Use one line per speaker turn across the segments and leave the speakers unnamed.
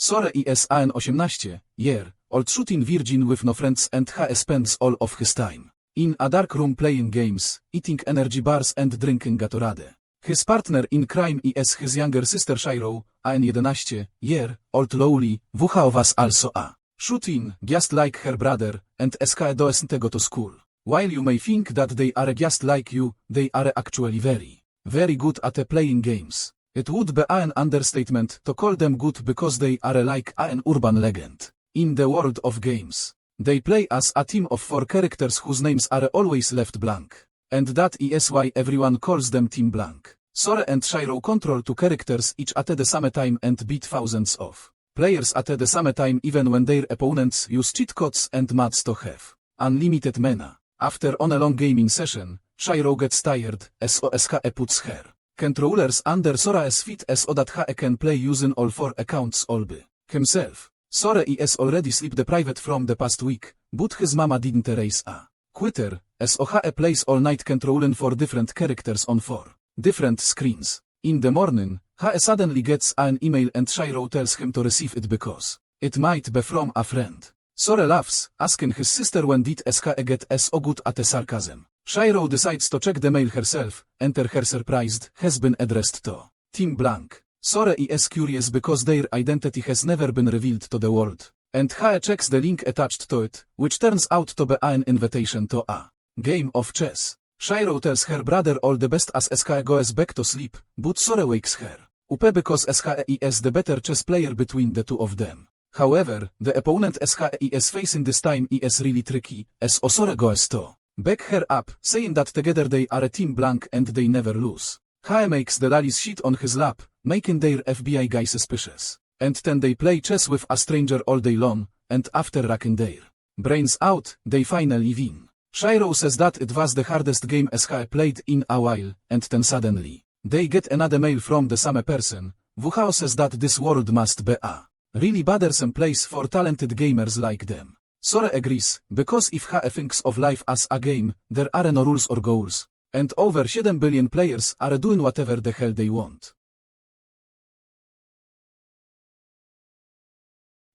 Sore is an 18 year old shooting virgin with no friends and he spends all of his time in a dark room playing games, eating energy bars and drinking Gatorade. His partner in crime is his younger sister Shiro, an 11 year old lowly, who was also a shooting, just like her brother, and SK doesn't go to school. While you may think that they are just like you, they are actually very, very good at playing games. It would be an understatement to call them good because they are like an urban legend in the world of games. They play as a team of 4 characters whose names are always left blank. And that is why everyone calls them Team Blank. Sore and Shiro control 2 characters each at the same time and beat thousands of players at the same time even when their opponents use cheat codes and mods to have unlimited mana. After on a long gaming session, Shiro gets tired, SOSKE puts her controllers under Sora's feet so that he can play using all 4 accounts all by himself. Sore is already sleep deprived from the past week, but his mama didn't raise a quitter, so he plays all night controlling 4 different characters on 4 different screens. In the morning, he suddenly gets an email and Shiro tells him to receive it because it might be from a friend. Sore laughs, asking his sister when did SKE get so good at sarcasm. Shiro decides to check the mail herself, enter her surprised, has been addressed to Team Blank. Sore is curious because their identity has never been revealed to the world, and he checks the link attached to it, which turns out to be an invitation to a game of chess. Shiro tells her brother all the best as SKE goes back to sleep, but Sore wakes her up because SKE is the better chess player between the 2 of them. However, the opponent SKE is facing this time is really tricky, so Sore goes to back her up, saying that together they are a Team Blank and they never lose. He makes the ladies sit on his lap, making their FBI guy suspicious. And then they play chess with a stranger all day long, and after racking their brains out, they finally win. Shiro says that it was the hardest game SKE played in a while, and then suddenly they get another mail from the same person, who says that this world must be a really bothersome place for talented gamers like them. Sore agrees, because if he thinks of life as a game, there are no rules or goals, and over 7 billion players are doing whatever the hell they want.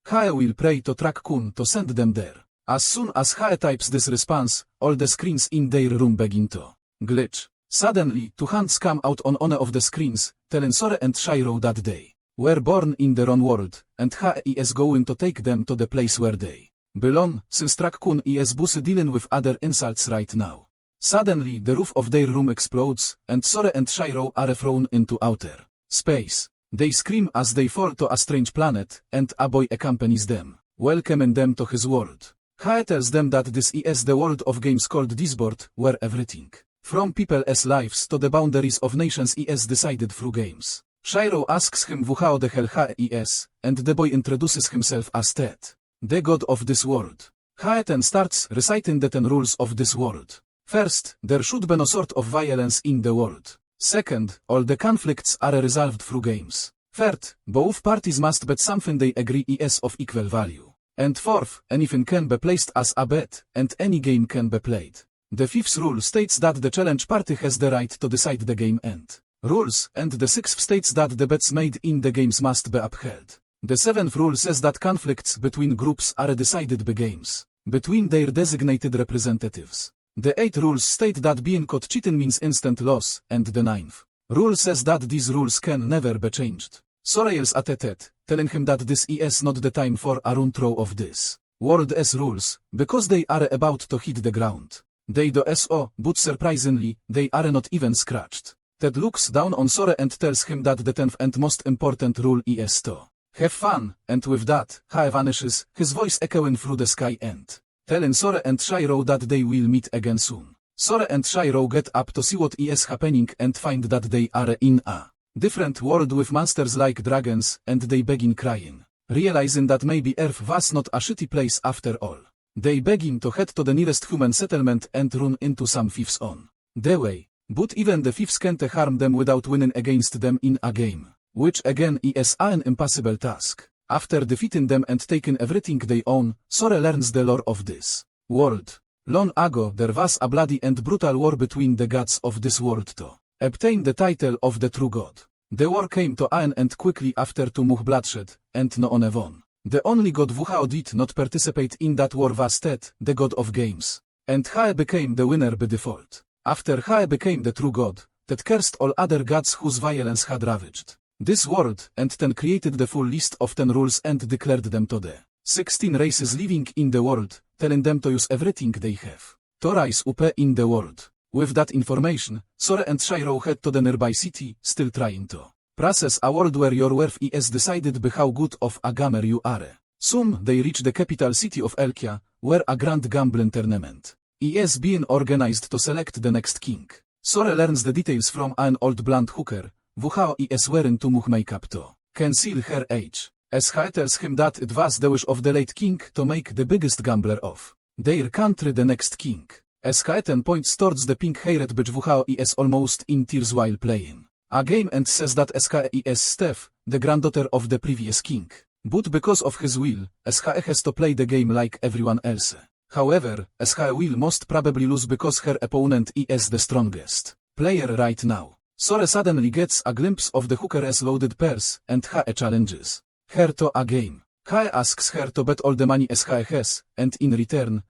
He will pray to Track-kun to send them there. As soon as he types this response, all the screens in their room begin to glitch. Suddenly, 2 hands come out on one of the screens, telling Sore and Shiro that they were born in the wrong world, and he is going to take them to the place where they belong, since Track-kun is busy dealing with other insults right now. Suddenly, the roof of their room explodes, and Sore and Shiro are thrown into outer space. They scream as they fall to a strange planet, and a boy accompanies them, welcoming them to his world. He tells them that this is the world of games called Disboard, where everything, from people's lives to the boundaries of nations, is decided through games. Shiro asks him who the hell he is, and the boy introduces himself as Ted, the god of this world. He then starts reciting the 10 rules of this world. First, there should be no sort of violence in the world. Second, all the conflicts are resolved through games. Third, both parties must bet something they agree is of equal value. And fourth, anything can be placed as a bet, and any game can be played. The fifth rule states that the challenge party has the right to decide the game and rules, and the sixth states that the bets made in the games must be upheld. The seventh rule says that conflicts between groups are decided by games, between their designated representatives. The 8 rules state that being caught cheating means instant loss, and the 9th rule says that these rules can never be changed. Sore yells at Ted, telling him that this is not the time for a run-through of this world's rules, because they are about to hit the ground. They do so, but surprisingly, they are not even scratched. Ted looks down on Sore and tells him that the 10th and most important rule is to have fun, and with that, he vanishes, his voice echoing through the sky and telling Sore and Shiro that they will meet again soon. Sore and Shiro get up to see what is happening and find that they are in a different world with monsters like dragons, and they begin crying, realizing that maybe Earth was not a shitty place after all. They begin to head to the nearest human settlement and run into some thieves on the way. But even the thieves can't harm them without winning against them in a game, which again is an impossible task. After defeating them and taking everything they own, Sore learns the lore of this world. Long ago there was a bloody and brutal war between the gods of this world to obtain the title of the true god. The war came to an end quickly after too much bloodshed, and no one won. The only god who did not participate in that war was Tet, the god of games. And He became the winner by default. After He became the true god, Tet cursed all other gods whose violence had ravaged this world, and then created the full list of 10 rules and declared them to the 16 races living in the world, telling them to use everything they have to rise up in the world. With that information, Sora and Shiro head to the nearby city, still trying to process a world where your worth is decided by how good of a gamer you are. Soon they reach the capital city of Elkia, where a grand gambling tournament is being organized to select the next king. Sora learns the details from an old blonde hooker, who is wearing too much makeup to conceal her age. He tells him that it was the wish of the late king to make the biggest gambler of their country the next king. He then points towards the pink-haired bitch who is almost in tears while playing a game and says that He is Steph, the granddaughter of the previous king. But because of his will, He has to play the game like everyone else. However, He will most probably lose because her opponent is the strongest player right now. Sora suddenly gets a glimpse of the hooker's loaded purse, and He challenges her to a game. He asks her to bet all the money He has, and in return,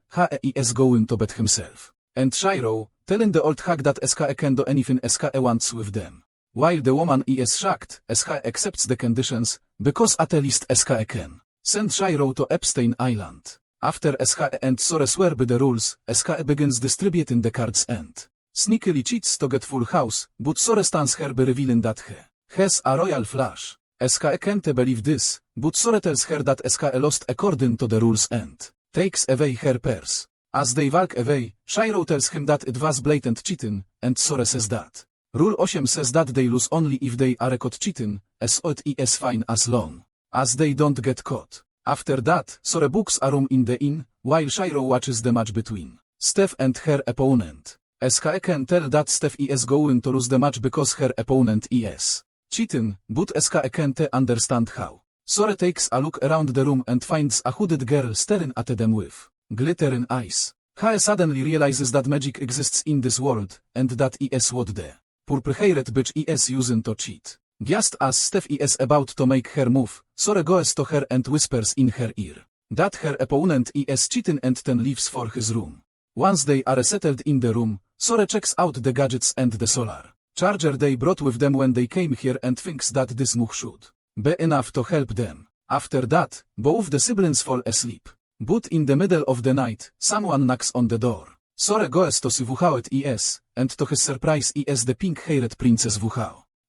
He is going to bet himself. And Shiro, telling the old hag that He can do anything He wants with them. While the woman is shocked, He accepts the conditions, because at least He can send Shiro to Epstein Island. After He and Sora swear by the rules, He begins distributing the cards and sneakily cheats to get full house, but Sora stuns her by revealing that he has a royal flush. He can't believe this, but Sora tells her that He lost according to the rules and takes away her purse. As they walk away, Shiro tells him that it was blatant cheating, and Sora says that Rule 8 says that they lose only if they are caught cheating, so it is fine as long as they don't get caught. After that, Sora books a room in the inn, while Shiro watches the match between Steph and her opponent. He can tell that Steph is going to lose the match because her opponent is cheating, but He can't understand how. Sora takes a look around the room and finds a hooded girl staring at them with glittering eyes. He suddenly realizes that magic exists in this world, and that is what the purple-haired bitch is using to cheat. Just as Steph is about to make her move, Sora goes to her and whispers in her ear that her opponent is cheating and then leaves for his room. Once they are settled in the room, Sora checks out the gadgets and the solar charger they brought with them when they came here and thinks that this move should be enough to help them. After that, both the siblings fall asleep. But in the middle of the night, someone knocks on the door. Sora goes to see who it is, and to his surprise is the pink-haired princess who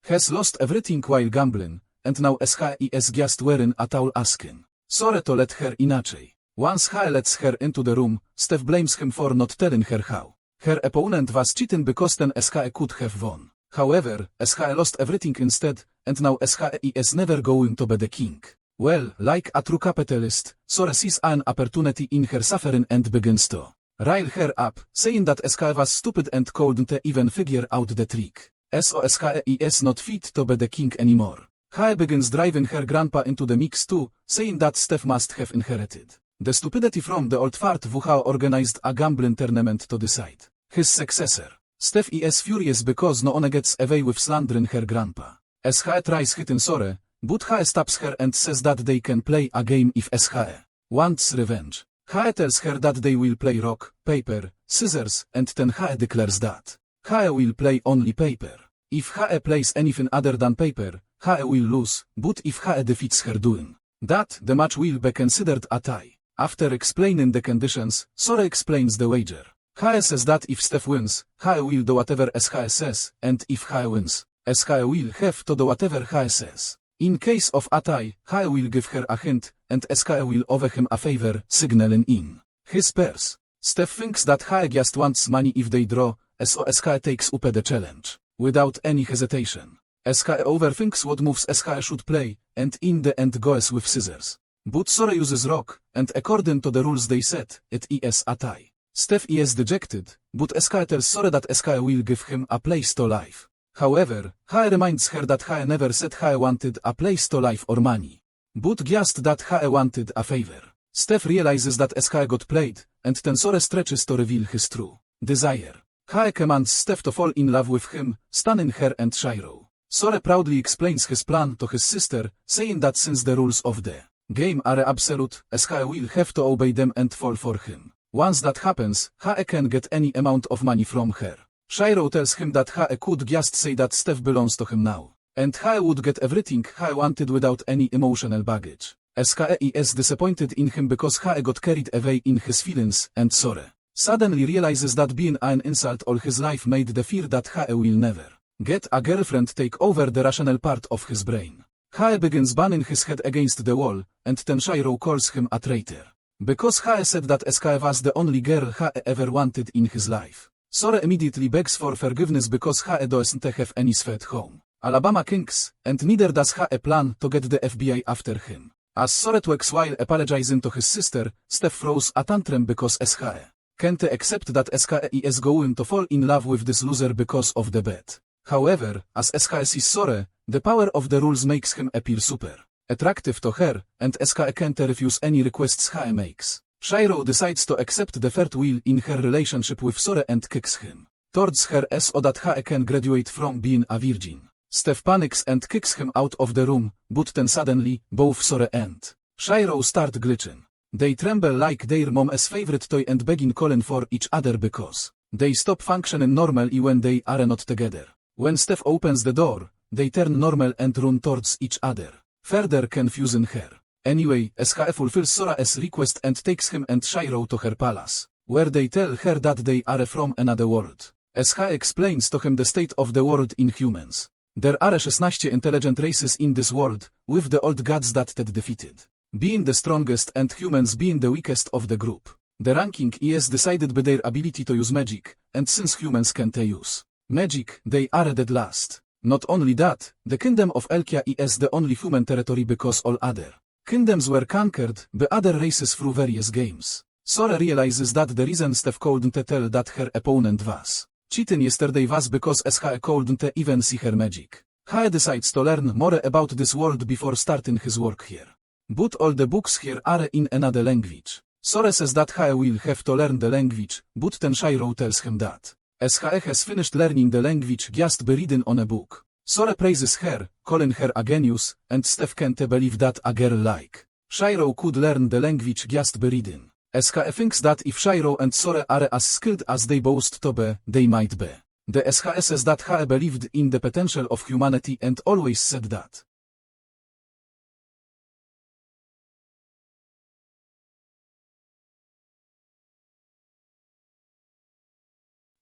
has lost everything while gambling, and now He is just wearing a towel asking Sora to let her inaczej. Once He lets her into the room, Steph blames him for not telling her how her opponent was cheating because then He could have won. However, He lost everything instead, and now He is never going to be the king. Well, like a true capitalist, Sora sees an opportunity in her suffering and begins to rile her up, saying that He was stupid and couldn't even figure out the trick. So He is not fit to be the king anymore. He begins driving her grandpa into the mix too, saying that Steph must have inherited the stupidity from the old fart who organized a gambling tournament to decide his successor. Steph is furious because no one gets away with slandering her grandpa. He tries hitting Sora, but He stops her and says that they can play a game if He wants revenge. He tells her that they will play rock, paper, scissors, and then He declares that He will play only paper. If He plays anything other than paper, He will lose, but if He defeats her doing that, the match will be considered a tie. After explaining the conditions, Sora explains the wager. He says that if Steph wins, He will do whatever He says, and if He wins, He will have to do whatever He says. In case of a tie, He will give her a hint, and He will owe him a favor, signaling in his purse. Steph thinks that He just wants money if they draw, so He takes up the challenge without any hesitation. He overthinks what moves He should play, and in the end goes with scissors. But Sora uses rock, and according to the rules they set, it is a tie. Steph is dejected, but He tells Sora that He will give him a place to live. However, He reminds her that He never said He wanted a place to live or money, but just that He wanted a favor. Steph realizes that He got played, and then Sora stretches to reveal his true desire. He commands Steph to fall in love with him, stunning her and Shiro. Sore proudly explains his plan to his sister, saying that since the rules of the game are absolute, SHE will have to obey them and fall for him. Once that happens, HE can get any amount of money from her. Shiro tells him that HE could just say that Steph belongs to him now. And HE would get everything HE wanted without any emotional baggage. SHE is disappointed in him because HE got carried away in his feelings, and Sore suddenly realizes that being an insult all his life made the fear that HE will never get a girlfriend take over the rational part of his brain. HE begins banging his head against the wall, and then Shiro calls him a traitor. Because HE said that SHE was the only girl HE ever wanted in his life. Sore immediately begs for forgiveness because HE doesn't have any sweet home Alabama Kings, and neither does HE plan to get the FBI after him. As Sore tweaks while apologizing to his sister, Steph throws a tantrum because SHE can't accept that SHE is going to fall in love with this loser because of the bet. However, as SHE sees Sore, the power of the rules makes him appear super attractive to her, and SHE can't refuse any requests HE makes. Shiro decides to accept the third wheel in her relationship with Sore and kicks him towards her so that HE can graduate from being a virgin. Steph panics and kicks him out of the room, but then suddenly, both Sore and Shiro start glitching. They tremble like their mom's favorite toy and begin calling for each other because they stop functioning normally when they are not together. When Steph opens the door, they turn normal and run towards each other, further confusing her. Anyway, SHE fulfills Sora's request and takes him and Shiro to her palace, where they tell her that they are from another world. SHE explains to him the state of the world in humans. There are 16 intelligent races in this world, with the old gods that Ted defeated being the strongest and humans being the weakest of the group. The ranking is decided by their ability to use magic, and since humans can't use magic, they are dead last. Not only that, the kingdom of Elkia is the only human territory because all other kingdoms were conquered by other races through various games. Sore realizes that the reason Steph couldn't tell that her opponent was cheating yesterday was because SHE couldn't even see her magic. HE decides to learn more about this world before starting his work here. But all the books here are in another language. Sore says that HE will have to learn the language, but then Shiro tells him that SHE has finished learning the language just by reading on a book. Sore praises her, calling her a genius, and Steph can't believe that a girl like Shiro could learn the language just by reading. SHE thinks that if Shiro and Sore are as skilled as they boast to be, they might be. The SHE says that HE believed in the potential of humanity and always said that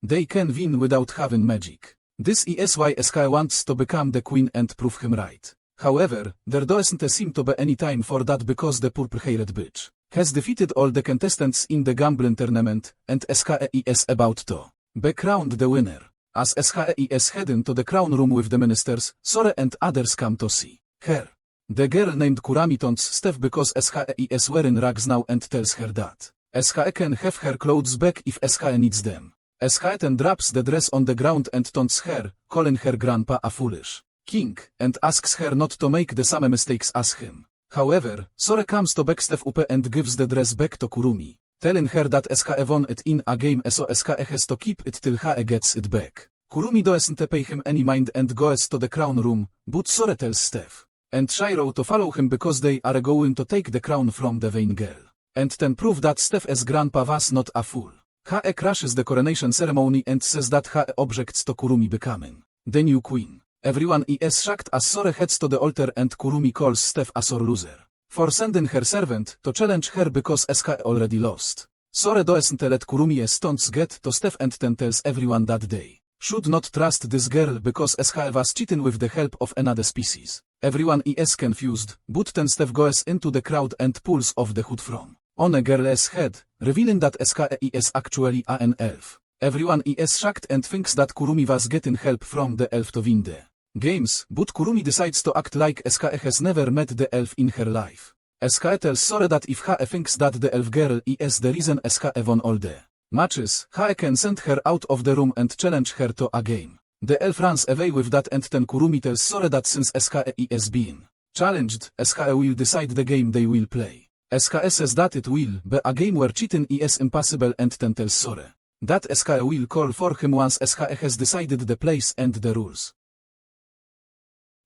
they can win without having magic. This is why SHE wants to become the queen and prove him right. However, there doesn't seem to be any time for that because the purple-haired bitch has defeated all the contestants in the gambling tournament, and SHE is about to be crowned the winner. As SHE is heading to the crown room with the ministers, Sore and others come to see her. The girl named Kurami taunts Steph because SHE is wearing rags now and tells her that SHE can have her clothes back if SHE needs them. SHE then drops the dress on the ground and taunts her, calling her grandpa a foolish king, and asks her not to make the same mistakes as him. However, Sore comes to back Steph up and gives the dress back to Kurumi, telling her that SHE won it in a game so SHE has to keep it till HE gets it back. Kurumi doesn't pay him any mind and goes to the crown room, but Sore tells Steph and Shiro to follow him because they are going to take the crown from the vain girl, and then prove that Steph's grandpa was not a fool. HE crashes the coronation ceremony and says that HE objects to Kurumi becoming the new queen. Everyone is shocked as Sore heads to the altar and Kurumi calls Steph a sore loser for sending her servant to challenge her because SHE already lost. Sore doesn't let Kurumi's taunts get to Steph and then tells everyone that they should not trust this girl because SHE was cheating with the help of another species. Everyone is confused, but then Steph goes into the crowd and pulls off the hood from on a girl's head, revealing that SHE is actually an elf. Everyone is shocked and thinks that Kurumi was getting help from the elf to win the games, but Kurumi decides to act like SHE has never met the elf in her life. SHE tells Sore that if HE thinks that the elf girl is the reason SHE won all the matches, HE can send her out of the room and challenge her to a game. The elf runs away with that and then Kurumi tells Sore that since SHE is being challenged, SHE will decide the game they will play. SHE says that it will be a game where cheating is impossible and then tells Sore that SHE will call for him once SHE has decided the place and the rules.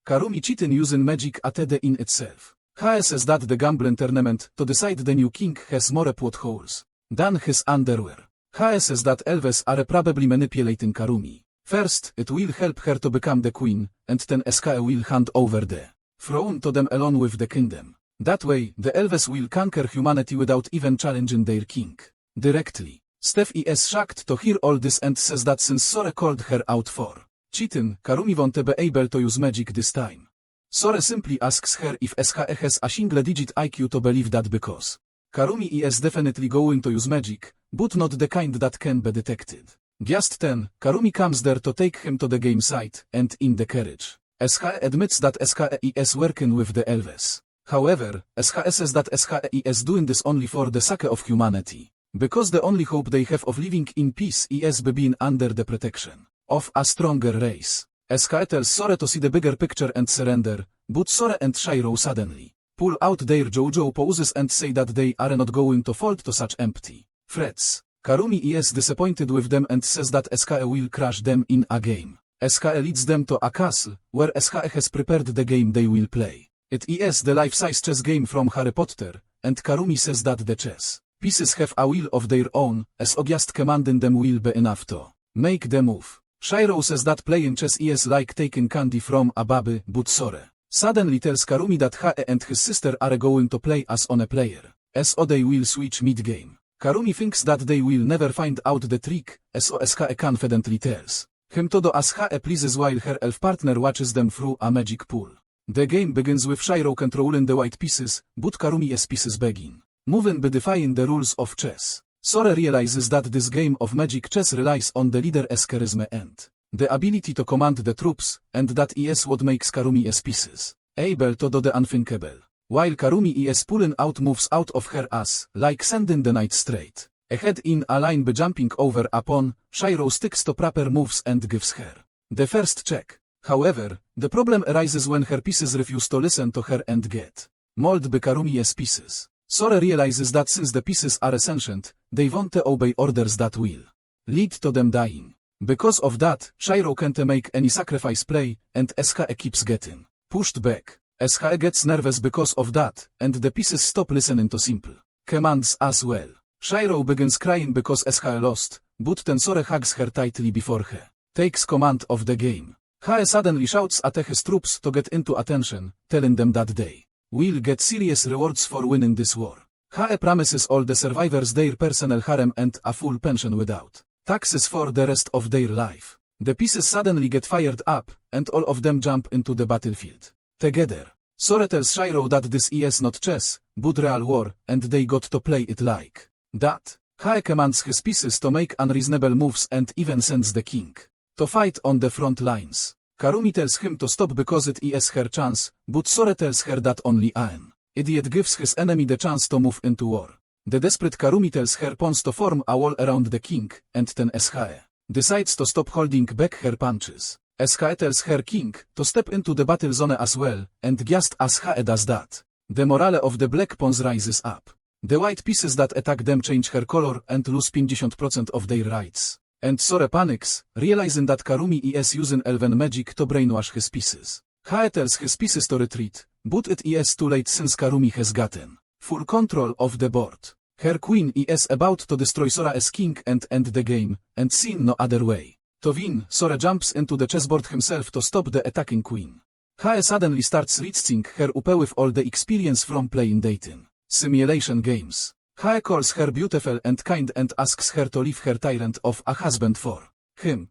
Karumi cheating using magic atd in itself. HSS that the gambling tournament to decide the new king has more plot holes than his underwear. HSS that elves are probably manipulating Karumi. First, it will help her to become the queen, and then SKE will hand over the throne to them along with the kingdom. That way, the elves will conquer humanity without even challenging their king directly. Steph is shocked to hear all this and says that since Sore called her out for cheating, Karumi won't be able to use magic this time. Sore simply asks her if SKE has a single-digit IQ to believe that because Karumi is definitely going to use magic, but not the kind that can be detected. Just then, Karumi comes there to take him to the game site, and in the carriage, SKE admits that SKE is working with the elves. However, SKE says that SKE is doing this only for the sake of humanity, because the only hope they have of living in peace is being under the protection of a stronger race. SKE tells Sore to see the bigger picture and surrender, but Sore and Shiro suddenly pull out their JoJo poses and say that they are not going to fold to such empty threats. Karumi is disappointed with them and says that SKE will crush them in a game. SKE leads them to a castle, where SKE has prepared the game they will play. It is the life-size chess game from Harry Potter, and Karumi says that the chess pieces have a will of their own, as just commanding them will be enough to make the move. Shiro says that playing chess is like taking candy from a baby, but Sore suddenly tells Karumi that Hae and his sister are going to play as on a player, as they will switch mid-game. Karumi thinks that they will never find out the trick, as SKE confidently tells him to do as Hae pleases while her elf partner watches them through a magic pool. The game begins with Shiro controlling the white pieces, but Karumi's pieces begin moving by defying the rules of chess. Sore realizes that this game of magic chess relies on the leader's charisma and the ability to command the troops, and that is what makes Karumi's pieces able to do the unthinkable. While Karumi is pulling out moves out of her ass, like sending the knight straight ahead in a line by jumping over a pawn, Shiro sticks to proper moves and gives her the first check. However, the problem arises when her pieces refuse to listen to her and get mauled by Karumi's pieces. Sore realizes that since the pieces are sentient, they won't obey orders that will lead to them dying. Because of that, Shiro can't make any sacrifice play, and SKE keeps getting pushed back. SKE gets nervous because of that, and the pieces stop listening to simple commands as well. Shiro begins crying because SKE lost, but then Sore hugs her tightly before he takes command of the game. Hae suddenly shouts at his troops to get into attention, telling them that they will get serious rewards for winning this war. Hae promises all the survivors their personal harem and a full pension without taxes for the rest of their life. The pieces suddenly get fired up, and all of them jump into the battlefield together. Sore tells Shiro that this is not chess, but real war, and they got to play it like that. Hae commands his pieces to make unreasonable moves and even sends the king to fight on the front lines. Karumi tells him to stop because it is her chance, but Sore tells her that only an idiot gives his enemy the chance to move into war. The desperate Karumi tells her pawns to form a wall around the king, and then SKE decides to stop holding back her punches. SKE tells her king to step into the battle zone as well, and just as Hae does that, the morale of the black pawns rises up. The white pieces that attack them change her color and lose 50% of their rights. And Sore panics, realizing that Karumi is using elven magic to brainwash his pieces. Hae tells his pieces to retreat, but it is too late since Karumi has gotten full control of the board. Her queen is about to destroy Sora as king and end the game, and seen no other way. To win, Sora jumps into the chessboard himself to stop the attacking queen. Hae suddenly starts rinsing her upę with all the experience from playing dating simulation games. Hae calls her beautiful and kind and asks her to leave her tyrant of a husband for him.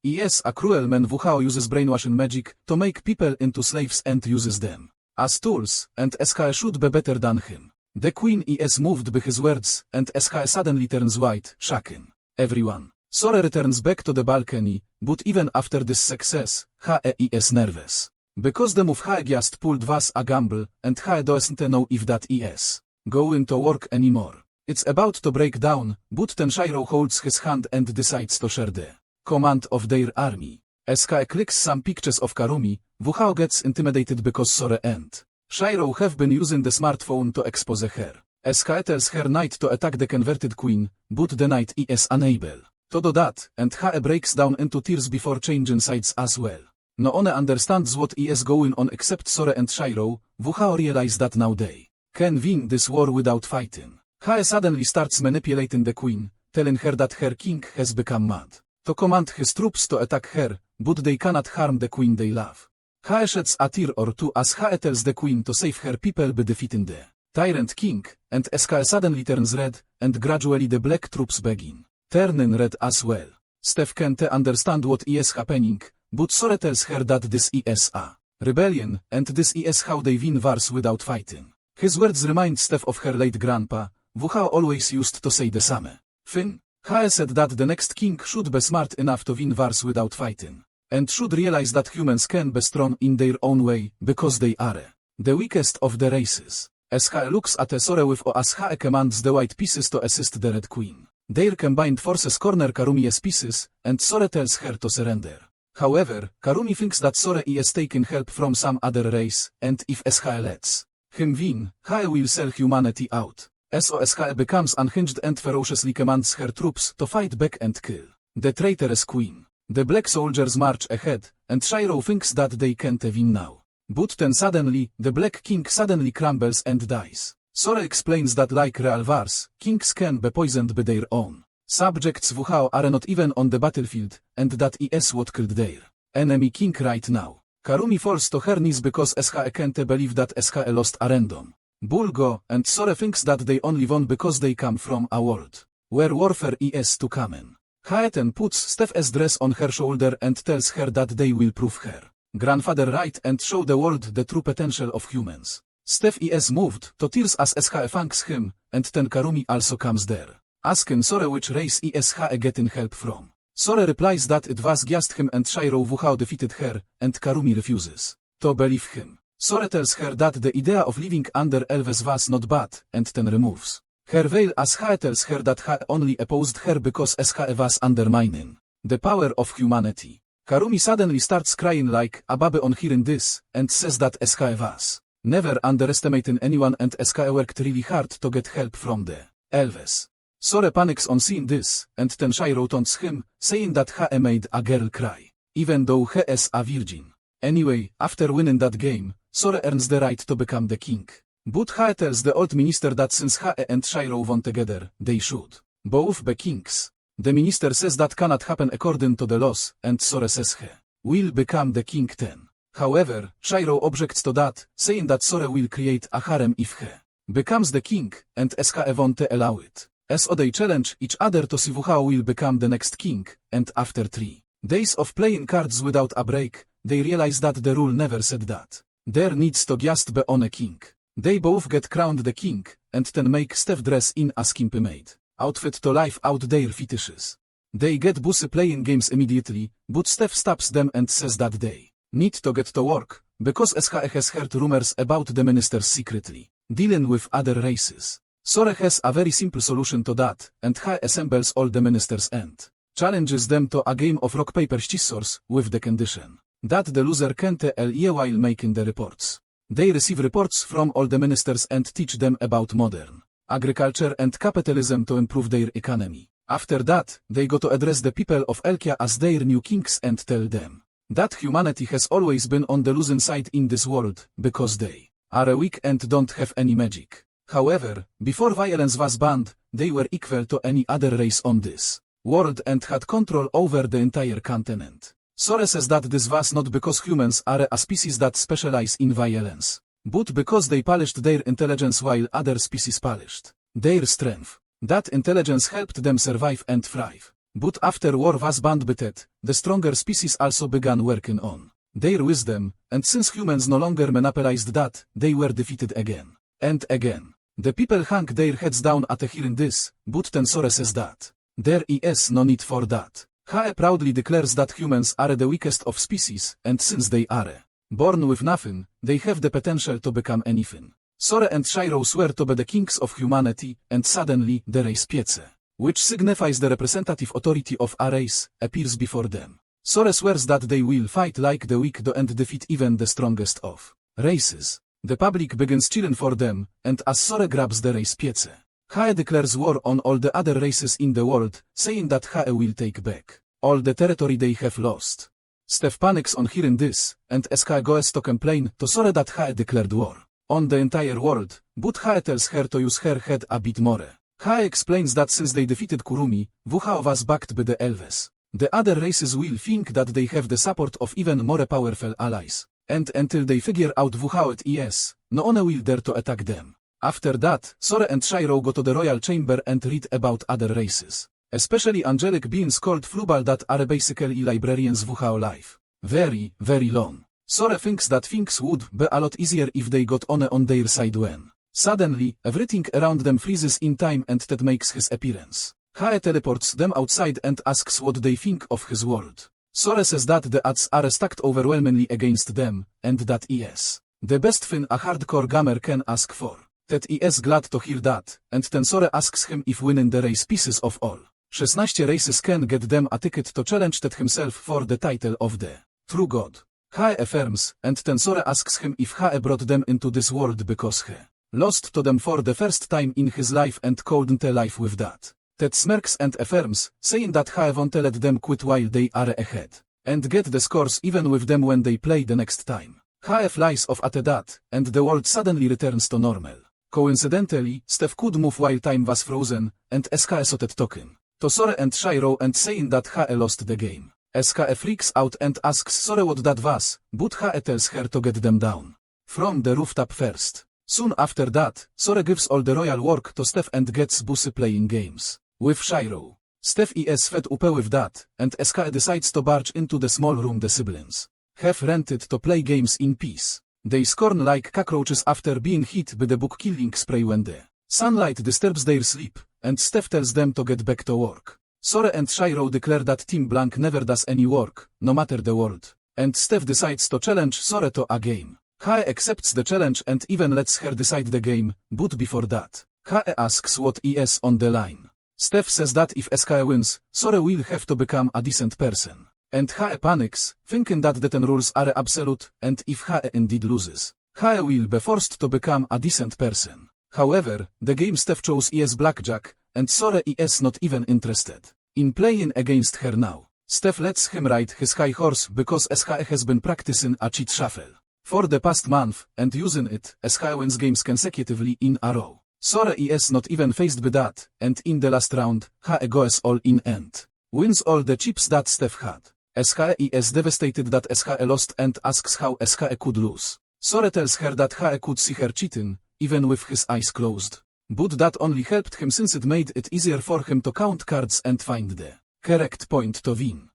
Is a cruel man who uses brainwashing magic to make people into slaves and uses them as tools, and SKE should be better than him. The queen is moved by his words, and SKE suddenly turns white, shocking everyone. Sore returns back to the balcony, but even after this success, Hae is nervous. Because the move Hae just pulled was a gamble, and Hae doesn't know if that is going to work anymore. It's about to break down, but then Shiro holds his hand and decides to share the command of their army. SKE clicks some pictures of Karumi, who gets intimidated because Sore and Shiro have been using the smartphone to expose her. SKE tells her knight to attack the converted queen, but the knight is unable to do that, and Hae breaks down into tears before changing sides as well. No one understands what is going on except Sore and Shiro, who realize that now they can win this war without fighting. He suddenly starts manipulating the queen, telling her that her king has become mad. To command his troops to attack her, but they cannot harm the queen they love. He sheds a tear or two as he tells the queen to save her people by defeating the tyrant king, and SK suddenly turns red, and gradually the black troops begin turning red as well. Steph can't understand what is happening, but Sore tells her that this is a rebellion, and this is how they win wars without fighting. His words remind Steph of her late grandpa, who always used to say the same thing. He said that the next king should be smart enough to win wars without fighting, and should realize that humans can be strong in their own way, because they are the weakest of the races. As he looks at Sore with as he commands the white pieces to assist the red queen. Their combined forces corner Karumi's pieces, and Sore tells her to surrender. However, Karumi thinks that Sore is taking help from some other race, and if SH lets him win, he will sell humanity out. SOSH becomes unhinged and ferociously commands her troops to fight back and kill the traitorous queen. The black soldiers march ahead, and Shiro thinks that they can't win now. But then suddenly, the black king suddenly crumbles and dies. Sore explains that like real wars, kings can be poisoned by their own subjects who are not even on the battlefield, and that is what killed their enemy king right now. Karumi falls to her knees because SH can't believe that SH lost a random Bulgo, and Sore thinks that they only won because they come from a world where warfare is to common. Haeten puts Steph's dress on her shoulder and tells her that they will prove her grandfather right and show the world the true potential of humans. Steph is moved to tears as SH thanks him, and then Karumi also comes there, asking Sore which race SH getting help from. Sore replies that it was just him and Shiro who defeated her, and Karumi refuses to believe him. Sore tells her that the idea of living under Elves was not bad, and then removes her veil as he tells her that he only opposed her because SH was undermining the power of humanity. Karumi suddenly starts crying like a baby on hearing this, and says that SH was never underestimating anyone and SH worked really hard to get help from the Elves. Sore panics on seeing this, and then Shiro taunts him, saying that he made a girl cry, even though he is a virgin. Anyway, after winning that game, Sore earns the right to become the king. But he tells the old minister that since he and Shiro won together, they should both be kings. The minister says that cannot happen according to the laws, and Sore says he will become the king then. However, Shiro objects to that, saying that Sore will create a harem if he becomes the king, and SH won't allow it. So they challenge each other to see who will become the next king, and after 3 days of playing cards without a break, they realize that the rule never said that there needs to just be on a king. They both get crowned the king, and then make Steph dress in a skimpy maid outfit to live out their fetishes. They get busy playing games immediately, but Steph stops them and says that they need to get to work, because SH has heard rumors about the ministers secretly dealing with other races. Sore has a very simple solution to that, and he assembles all the ministers and challenges them to a game of rock paper scissors, with the condition that the loser can't lie while making the reports. They receive reports from all the ministers and teach them about modern agriculture and capitalism to improve their economy. After that, they go to address the people of Elkia as their new kings and tell them that humanity has always been on the losing side in this world, because they are weak and don't have any magic. However, before violence was banned, they were equal to any other race on this world and had control over the entire continent. Sore says that this was not because humans are a species that specialize in violence, but because they polished their intelligence while other species polished their strength. That intelligence helped them survive and thrive. But after war was banned by it, the stronger species also began working on their wisdom, and since humans no longer monopolized that, they were defeated again and again. The people hung their heads down at hearing this, but then Sore says that there is no need for that. He proudly declares that humans are the weakest of species, and since they are born with nothing, they have the potential to become anything. Sore and Shiro swear to be the kings of humanity, and suddenly the race Piece, which signifies the representative authority of a race, appears before them. Sore swears that they will fight like the weak and defeat even the strongest of races. The public begins cheering for them, and as Sore grabs the race Piece, he declares war on all the other races in the world, saying that he will take back all the territory they have lost. Steph panics on hearing this, and SK goes to complain to Sore that he declared war on the entire world, but he tells her to use her head a bit more. He explains that since they defeated Kurumi, WHO was backed by the Elves. The other races will think that they have the support of even more powerful allies, and until they figure out WHO it is, no one will dare to attack them. After that, Sore and Shiro go to the royal chamber and read about other races, especially angelic beings called Flubal that are basically librarians WHO life. Very, very long. Sore thinks that things would be a lot easier if they got on their side when suddenly, everything around them freezes in time and Ted makes his appearance. He teleports them outside and asks what they think of his world. Sore says that the odds are stacked overwhelmingly against them, and that is the best thing a hardcore gamer can ask for. Ted is glad to hear that, and then Sore asks him if winning the race pieces of all 16 races can get them a ticket to challenge Ted himself for the title of the True God. He affirms, and then Sore asks him if he brought them into this world because he lost to them for the first time in his life and couldn't live with that. Ted smirks and affirms, saying that he won't let them quit while they are ahead, and get the scores even with them when they play the next time. He flies off at that, and the world suddenly returns to normal. Coincidentally, Steph could move while time was frozen, and SK started talking to Sore and Shiro and saying that he lost the game. SK freaks out and asks Sore what that was, but he tells her to get them down from the rooftop first. Soon after that, Sore gives all the royal work to Steph and gets busy playing games with Shiro. Steph is fed up with that, and SK decides to barge into the small room the siblings have rented to play games in peace. They scorn like cockroaches after being hit by the book-killing spray when the sunlight disturbs their sleep, and Steph tells them to get back to work. Sore and Shiro declare that Team Blank never does any work, no matter the world, and Steph decides to challenge Sore to a game. He accepts the challenge and even lets her decide the game, but before that, He asks what is on the line. Steph says that if SK wins, Sore will have to become a decent person. And He panics, thinking that the 10 rules are absolute, and if He indeed loses, He will be forced to become a decent person. However, the game Steph chose is blackjack, and Sore is not even interested in playing against her now. Steph lets him ride his high horse because SK has been practicing a cheat shuffle for the past month, and using it, SK wins games consecutively in a row. Sore is not even faced by that, and in the last round, He goes all in and wins all the chips that Steph had. SK is devastated that SK lost and asks how SK could lose. Sore tells her that He could see her cheating, even with his eyes closed. But that only helped him since it made it easier for him to count cards and find the correct point to win.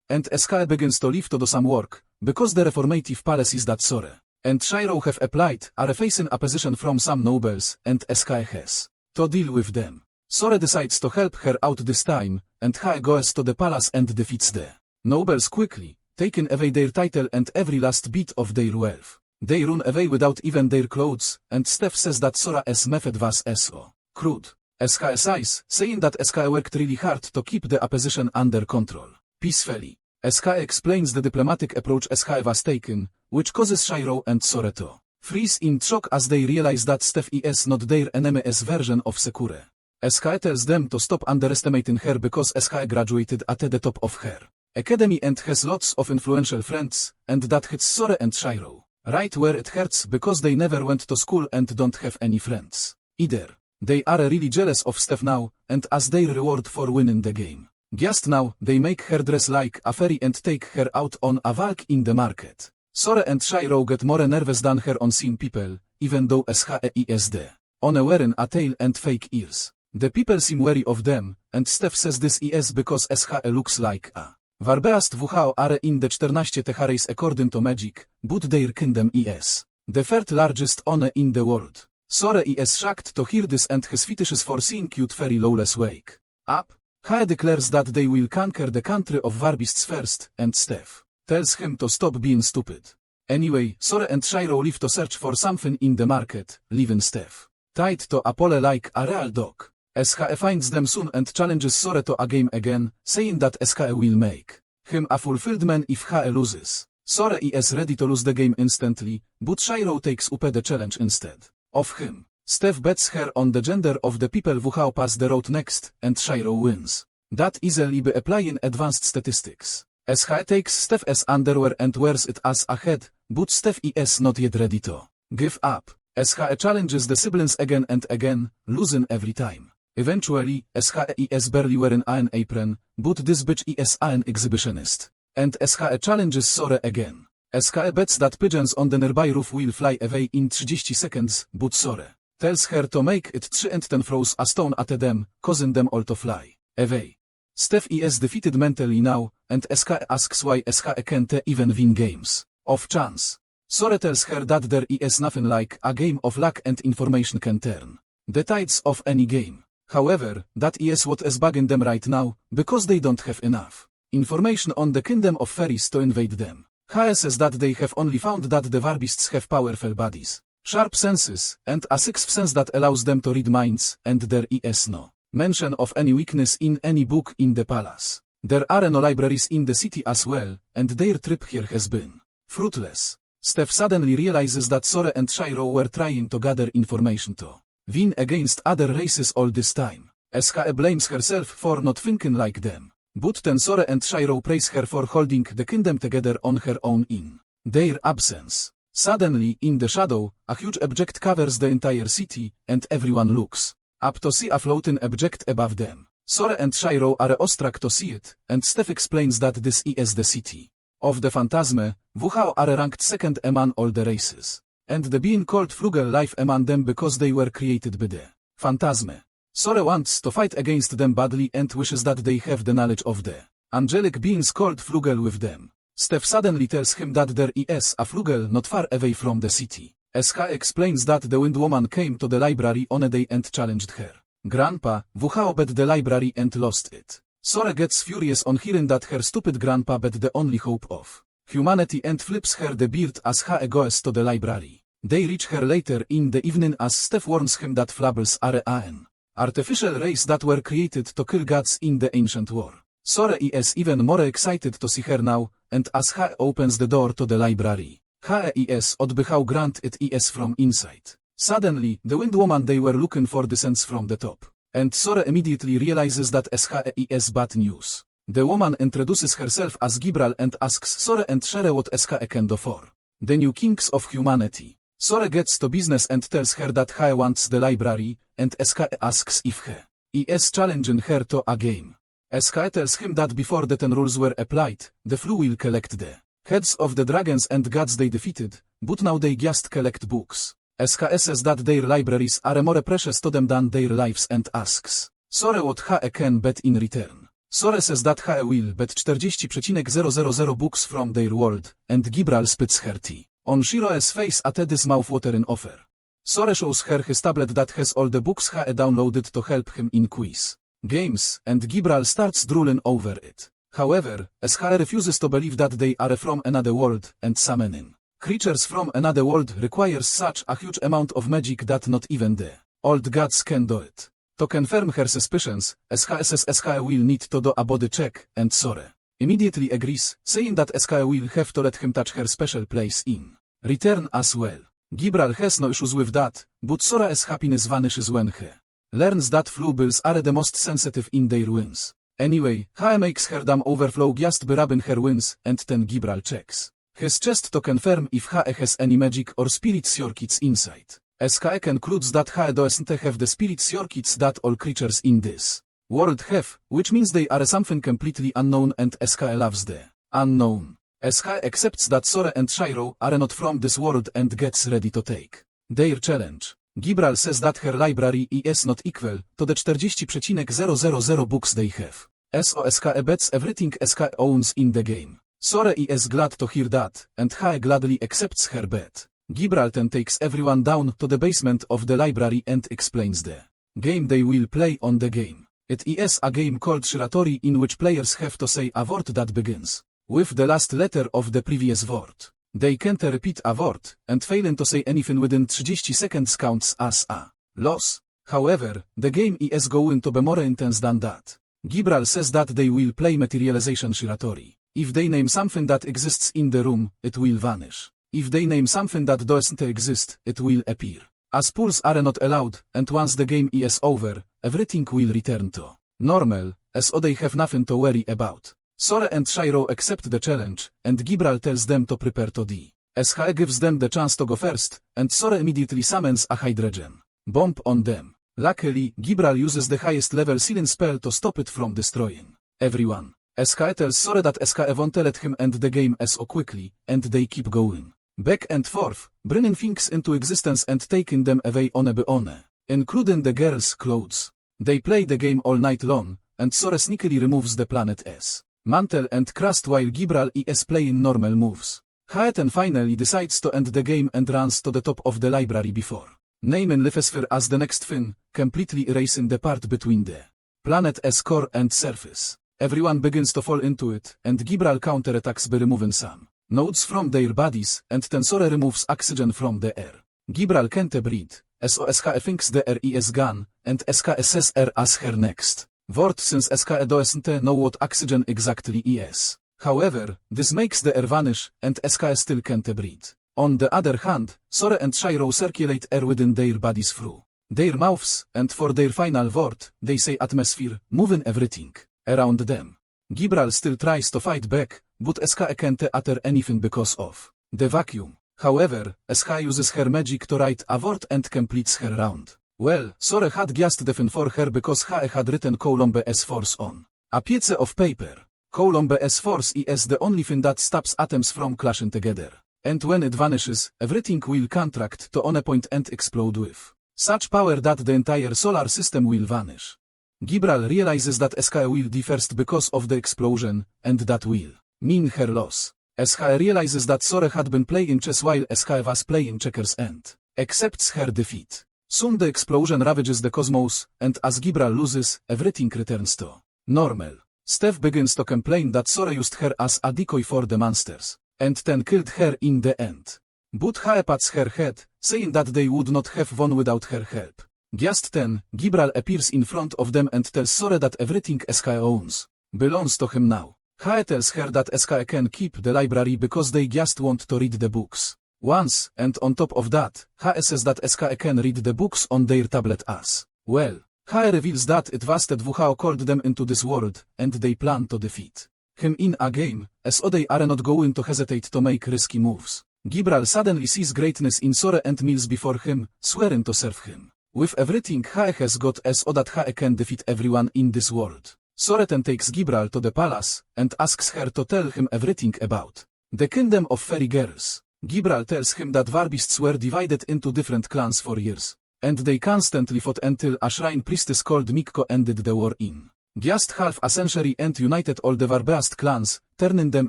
And SK begins to leave to do some work, because the reformative policies that Sore and Shiro have applied are facing opposition from some nobles, and SK has to deal with them. Sore decides to help her out this time, and He goes to the palace and defeats the nobles quickly, taking away their title and every last bit of their wealth. They run away without even their clothes, and Steph says that Sore's method was so crude. SK sighs, saying that SK worked really hard to keep the opposition under control. Peacefully. SK explains the diplomatic approach SK was taken, which causes Shiro and Sore to freeze in shock as they realize that Steph is not their enemy's version of Sekure. SK tells them to stop underestimating her because SK graduated at the top of her academy and has lots of influential friends, and that hits Sore and Shiro right where it hurts because they never went to school and don't have any friends either. They are really jealous of Steph now, and as their reward for winning the game, just now, they make her dress like a fairy and take her out on a walk in the market. Sore and Shiro get more nervous than her on seeing people, even though SHE is the one wearing a tail and fake ears. The people seem wary of them, and Steph says this is because SHE looks like a warbeast WHO are in the 14 race according to Magic, but their kingdom is the third largest one in the world. Sore is shocked to hear this and his fetishes for seeing cute fairy lawless wake up. He declares that they will conquer the country of warbeasts first, and Steph tells him to stop being stupid. Anyway, Sore and Shiro leave to search for something in the market, leaving Steph tied to a pole like a real dog. SHE finds them soon and challenges Sore to a game again, saying that SHE will make him a fulfilled man if he loses. Sore is ready to lose the game instantly, but Shiro takes up the challenge instead of him. Steph bets her on the gender of the people who pass the road next, and Shiro wins. That easily by applying advanced statistics. SHE takes Steph's underwear and wears it as a head, but Steph is not yet ready to give up. SHE challenges the siblings again and again, losing every time. Eventually, SHE is barely wearing an apron, but this bitch is an exhibitionist. And SHE challenges Sore again. SHE bets that pigeons on the nearby roof will fly away in 30 seconds, but Sore tells her to make it 3 and 10 throws a stone at them, causing them all to fly away. Steph is defeated mentally now, and SHE asks why SHE can't even win games of chance. Sore tells her that there is nothing like a game of luck and information can turn the tides of any game. However, that is what is bugging them right now, because they don't have enough information on the kingdom of fairies to invade them. HE says that they have only found that the warbists have powerful bodies, sharp senses, and a sixth sense that allows them to read minds, and there is no mention of any weakness in any book in the palace. There are no libraries in the city as well, and their trip here has been fruitless. Steph suddenly realizes that Sore and Shiro were trying to gather information to win against other races all this time. SHE blames herself for not thinking like them. But then Sore and Shiro praise her for holding the kingdom together on her own in their absence. Suddenly, in the shadow, a huge object covers the entire city, and everyone looks up to see a floating object above them. Sore and Shiro are awestruck to see it, and Steph explains that this is the city of the Phantasme, who are ranked second among all the races, and the being called frugal life among them because they were created by the Phantasme. Sore wants to fight against them badly and wishes that they have the knowledge of the angelic beings called frugal with them. Steph suddenly tells him that there is a frugal not far away from the city. SHE explains that the Wind Woman came to the library on a day and challenged her grandpa, who bet the library and lost it. Sore gets furious on hearing that her stupid grandpa bet the only hope of humanity and flips her the beard as HE goes to the library. They reach her later in the evening as Steph warns him that flabbles are an artificial race that were created to kill gods in the ancient war. Sore is even more excited to see her now, and as HE opens the door to the library, HE is odby how grand it is from inside. Suddenly, the Wind Woman they were looking for descends from the top, and Sore immediately realizes that SHE is bad news. The woman introduces herself as Gibral and asks Sore and Shere what SHE can do for the new kings of humanity. Sore gets to business and tells her that HE wants the library, and SHE asks if he is challenging her to a game. SHE tells him that before the 10 rules were applied, the flu will collect the heads of the dragons and gods they defeated, but now they just collect books. SHE says that their libraries are more precious to them than their lives and asks Sore what HE can bet in return. Sore says that HE will bet 40,000 books from their world, and Gibral spits her tea on Shiro's face at this mouth-watering offer. Sore shows her his tablet that has all the books HE downloaded to help him in quiz games, and Gibral starts drooling over it. However, SHE refuses to believe that they are from another world, and summoning creatures from another world requires such a huge amount of magic that not even the old gods can do it. To confirm her suspicions, SHE says SHE will need to do a body check, and Sore immediately agrees, saying that SHE will have to let him touch her special place in return as well. Gibral has no issues with that, but Sora's happiness vanishes when he learns that flubbles are the most sensitive in their wings. Anyway, HE makes her dam overflow just by rubbing her wings, and then Gibral checks his chest to confirm if HE has any magic or spirit circuits inside. SHE concludes that HE doesn't have the spirit circuits that all creatures in this world have, which means they are something completely unknown, and SHE loves the unknown. SHE accepts that Sore and Shiro are not from this world and gets ready to take their challenge. Gibral says that her library is not equal to the 40,000 books they have. SHE bets everything SHE owns in the game. Sore is glad to hear that, and HE gladly accepts her bet. Gibral then takes everyone down to the basement of the library and explains the game they will play on the game. It is a game called Shiratori in which players have to say a word that begins with the last letter of the previous word. They can't repeat a word, and failing to say anything within 30 seconds counts as a loss. However, the game is going to be more intense than that. Gibral says that they will play materialization Shiratori. If they name something that exists in the room, it will vanish. If they name something that doesn't exist, it will appear. As pulls are not allowed, and once the game is over, everything will return to normal, as they have nothing to worry about. Sore and Shiro accept the challenge, and Gibral tells them to prepare to die. SHE gives them the chance to go first, and Sore immediately summons a hydrogen bomb on them. Luckily, Gibral uses the highest level sealing spell to stop it from destroying everyone. SHE tells Sore that SHE won't let him end the game so quickly, and they keep going back and forth, bringing things into existence and taking them away one by one, including the girls' clothes. They play the game all night long, and Sore sneakily removes the planet's mantle and crust while Gibral is playing normal moves. Haeten finally decides to end the game and runs to the top of the library before naming Lithosphere as the next thing, completely erasing the part between the planet's core and surface. Everyone begins to fall into it, and Gibral counterattacks by removing some nodes from their bodies, and Tensore removes oxygen from the air. Gibral can't breathe, so SHE thinks the air is gone, and SHE says air as her next word since SHE doesn't know what oxygen exactly is. However, this makes the air vanish, and SHE still can't breathe. On the other hand, Sore and Shiro circulate air within their bodies through their mouths, and for their final word, they say atmosphere, moving everything around them. Gibral still tries to fight back, but SHE can't utter anything because of the vacuum. However, SHE uses her magic to write a word and completes her round. Well, Sore had guessed the thing for her because SHE had written Columbe's force on a piece of paper. Columbe's force is the only thing that stops atoms from clashing together. And when it vanishes, everything will contract to one point and explode with such power that the entire solar system will vanish. Gibral realizes that SHE will die first because of the explosion, and that will mean her loss. SHE realizes that Sore had been playing chess while SHE was playing checkers and accepts her defeat. Soon the explosion ravages the cosmos, and as Gibral loses, everything returns to normal. Steph begins to complain that Sore used her as a decoy for the monsters, and then killed her in the end. But SHE pats her head, saying that they would not have won without her help. Just then, Gibral appears in front of them and tells Sore that everything SHE owns belongs to him now. SHE tells her that SHE can keep the library because they just want to read the books once, and on top of that, SHE says that SHE can read the books on their tablet as well. SHE reveals that it was that WHO called them into this world, and they plan to defeat him in a game, so they are not going to hesitate to make risky moves. Gibral suddenly sees greatness in Sore and kneels before him, swearing to serve him with everything SHE has got so that SHE can defeat everyone in this world. Sore then takes Gibral to the palace, and asks her to tell him everything about the kingdom of fairy girls. Gibral tells him that Varbists were divided into different clans for years, and they constantly fought until a shrine priestess called Mikko ended the war in just half a century and united all the Varbeast clans, turning them